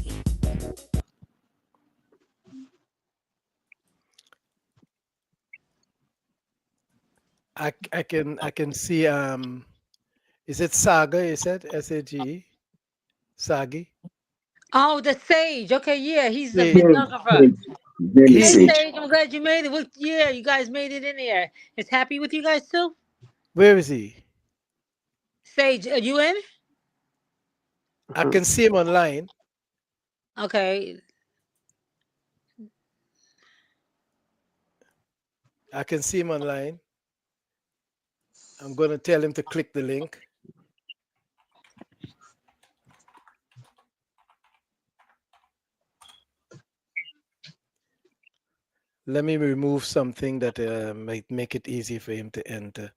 I can see Is it Saga? You said SAGE? Sagi? Oh, the Sage. Okay, yeah, he's a Sage. videographer. Very Hey, He, sage. Sage, I'm glad you made it. Yeah, you guys made it in here. Is happy with you guys too? where is he? Sage, are you in? I can see him online. Okay. I can see him online. I'm going to tell him to click the link. Let me remove something that might make it easy for him to enter.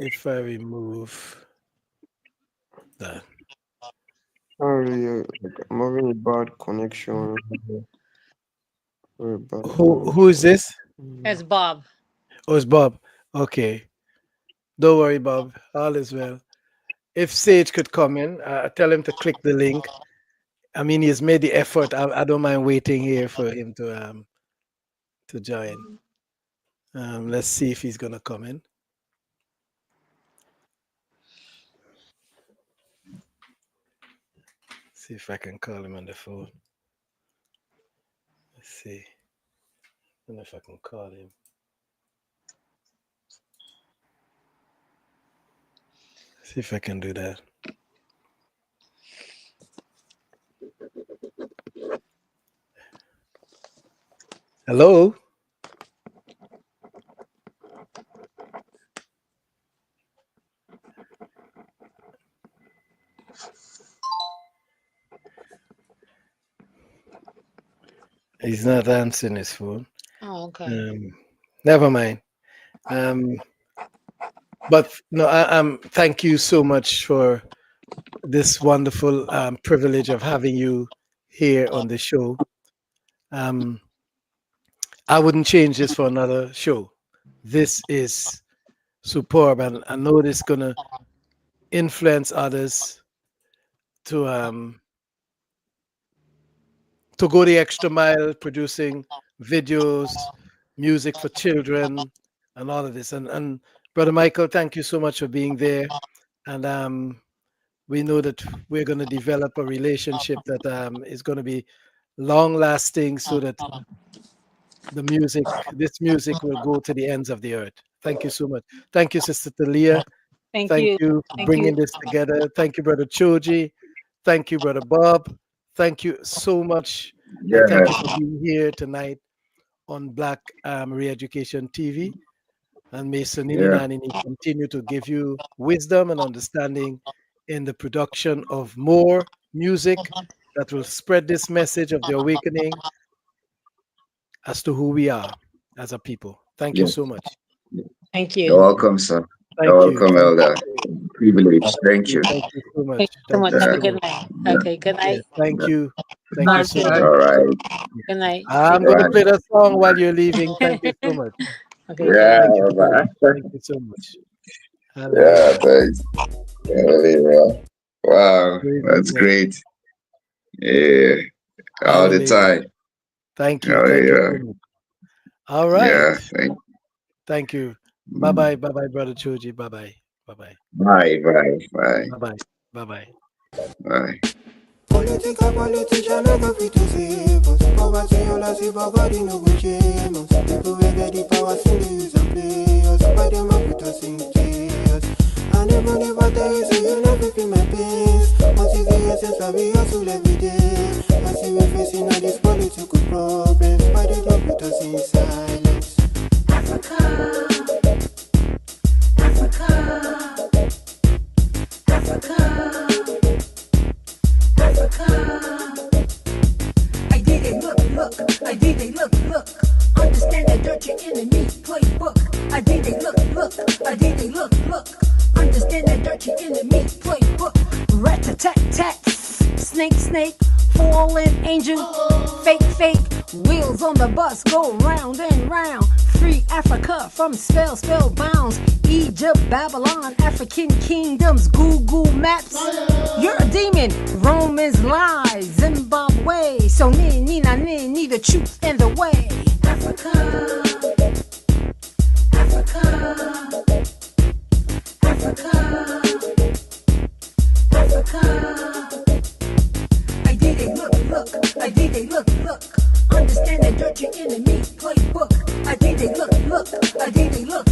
If I remove that. Sorry, I'm having a bad connection. Very bad Who is this? That's Bob. Oh, it's Bob. Okay. Don't worry, Bob. All is well. If Sage could come in, tell him to click the link. I mean, he's made the effort. I don't mind waiting here for him to join. Let's see if he's gonna come in. See if I can call him on the phone. Let's see. I don't know if I can call him. See if I can do that. Hello? He's not answering his phone. Oh, okay. Never mind. But no, thank you so much for this wonderful privilege of having you here on the show. I wouldn't change this for another show. This is superb, and I know this is gonna influence others to go the extra mile, producing videos, music for children, and all of this. And Brother Michael, thank you so much for being there. And we know that we're going to develop a relationship that is going to be long lasting, so that this music will go to the ends of the earth. Thank you so much. Thank you, Sister Talia. Thank Thank you. you for Thank bringing you. this together. Thank you, Brother Choji. Thank you, Brother Bob. Thank you so much. Yeah. And thank you for being here tonight on Black Re-Education TV. And may Sonini Yeah. Nanini continue to give you wisdom and understanding in the production of more music that will spread this message of the awakening as to who we are as a people. Thank you Yeah. so much. Thank You're you. welcome, sir. Thank You're you. welcome, Elder. Privilege. Thank you. Thank you so much. Thank you so Thank much. you Have so a Yeah. good much. night. Yeah. Okay, good Yeah, night. thank you. Thank you Night, so sir. much. All right. Good night. I'm going to play that song while you're leaving. Thank you so much. Okay, Yeah, good. Thank you so man. much. Thank you so much. Yeah, Hallelujah. thanks. Yeah. Wow, Praise his that's name. great. Yeah, all the Hallelujah. time. Thank you. Oh, Thank you yeah. so much. All right. Yeah, Thank you. Bye bye. Bye bye, Brother Choji. Bye bye. Bye bye. bye, bye, bye, Bye bye. Bye bye. bye. Political politician no go fit to save us. Poverty all I see, but God no go shame us. People wey get the power still dey use and play us. Why them a put us in chaos? And them no never tell you say you no fit feel my pains. What is the essence of we hustle every day? I see we facing all these political problems. Why they don't put us in silence? Africa, Africa, Africa, Africa. I did it, look, I did it, look. Understand that dirty enemy playbook. I did it, look, I did it, look. Understand that dirty enemy playbook. Rat-a-tat-tat, snake, fallen angel, fake, wheels on the bus go round and round. Free Africa from spellbounds. Egypt, Babylon, African kingdoms, Google Maps. You're a demon, Romans lie, Zimbabwe. So need the truth and the way. Africa, Africa. I did they look. Understand that dirty enemy playbook. I did they look. I did they look.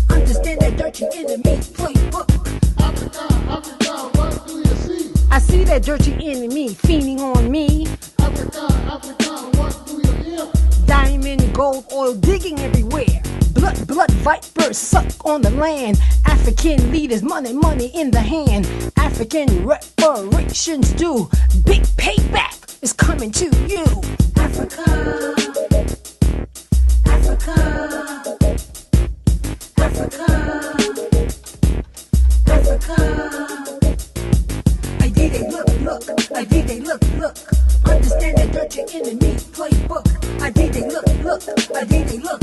Understand that dirty enemy playbook. Africa, Africa, what do you see? I see that dirty enemy fiending on me. Africa, Africa, what do you hear? Diamond, gold, oil digging everywhere. Blood, vipers suck on the land. African leaders, money in the hand. African reparations due. Big payback is coming to you. Africa, Africa, Africa, Africa. I did they look. I did they look. Understand that dirty enemy playbook. I did they look. I did they look.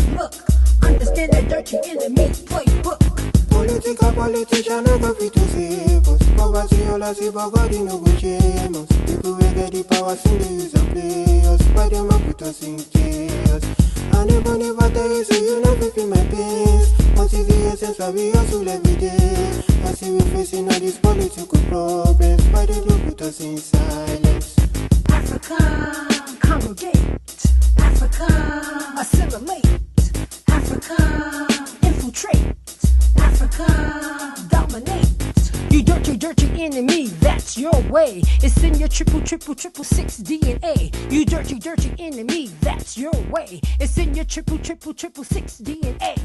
Understand that dirty enemy playbook. Politician never fit to save us. Poverty all I see, but God no go shame us. People will get the power, sing the use and play us. Why them a put us in chaos? I never tell you, so you never feel my pains. What is the essence of we hustle every day? I see we facing all these political problems. Why they don't put us in silence? Africa, congregate. Africa, assimilate. Africa, infiltrate. Africa, dominate. You dirty enemy, that's your way. It's in your triple six DNA. You dirty enemy, that's your way. It's in your triple six DNA.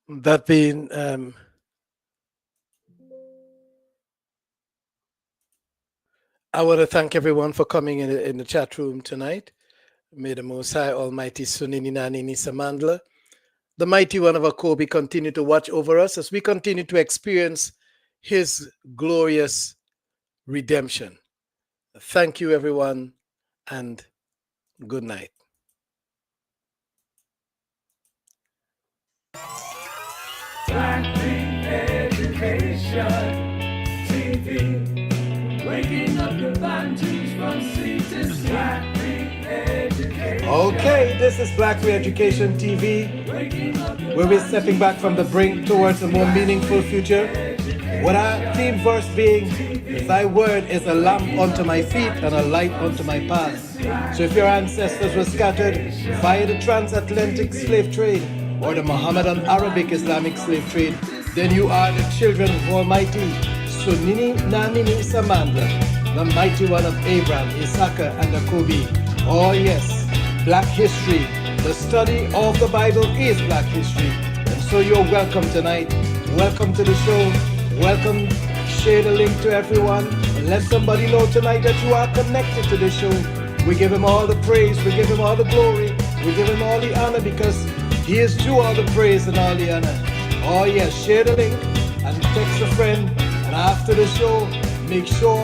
That being, I want to thank everyone for coming in the chat room tonight. May the Most High Almighty Sunini Nanini Samandla, the mighty one of Akobi, continue to watch over us as we continue to experience his glorious redemption. Thank you, everyone, and good night. Black Education TV, waking up the Bantus from sea to sea. Black Education. Okay, this is Black Education TV, where we're stepping back from the brink towards a more meaningful future. With our theme verse being, "Thy word is a lamp unto my feet and a light unto my path." So if your ancestors were scattered via the transatlantic slave trade or the Mohammedan Arabic Islamic slave trade, then you are the children of Almighty Sunini Nanini Samandla, the mighty one of Abraham, Isaac, and Jacobi. Oh yes, Black history, the study of the Bible is Black history. And so you're welcome tonight. Welcome to the show. Welcome. Share the link to everyone. And let somebody know tonight that you are connected to the show. We give him all the praise. We give him all the glory. We give him all the honor because he is due all the praise and all the honor. Oh yes, share the link and text a friend. And after the show, make sure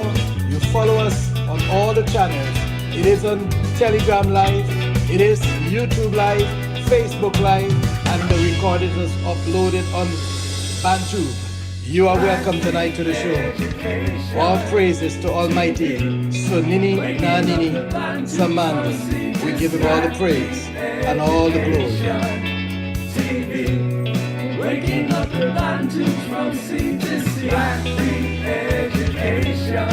you follow us on all the channels. It is on Telegram Live, it is YouTube Live, Facebook Live, and the recording is uploaded on Bantu. You are welcome tonight to the show. All praises to Almighty Sunini Nanini Samandla. We give him all the praise and all the glory. Waking up the Bantus from sea to sea. Black Education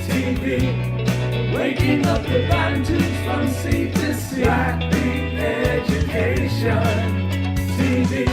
TV. Waking up the Bantus from sea to sea. Black Education TV.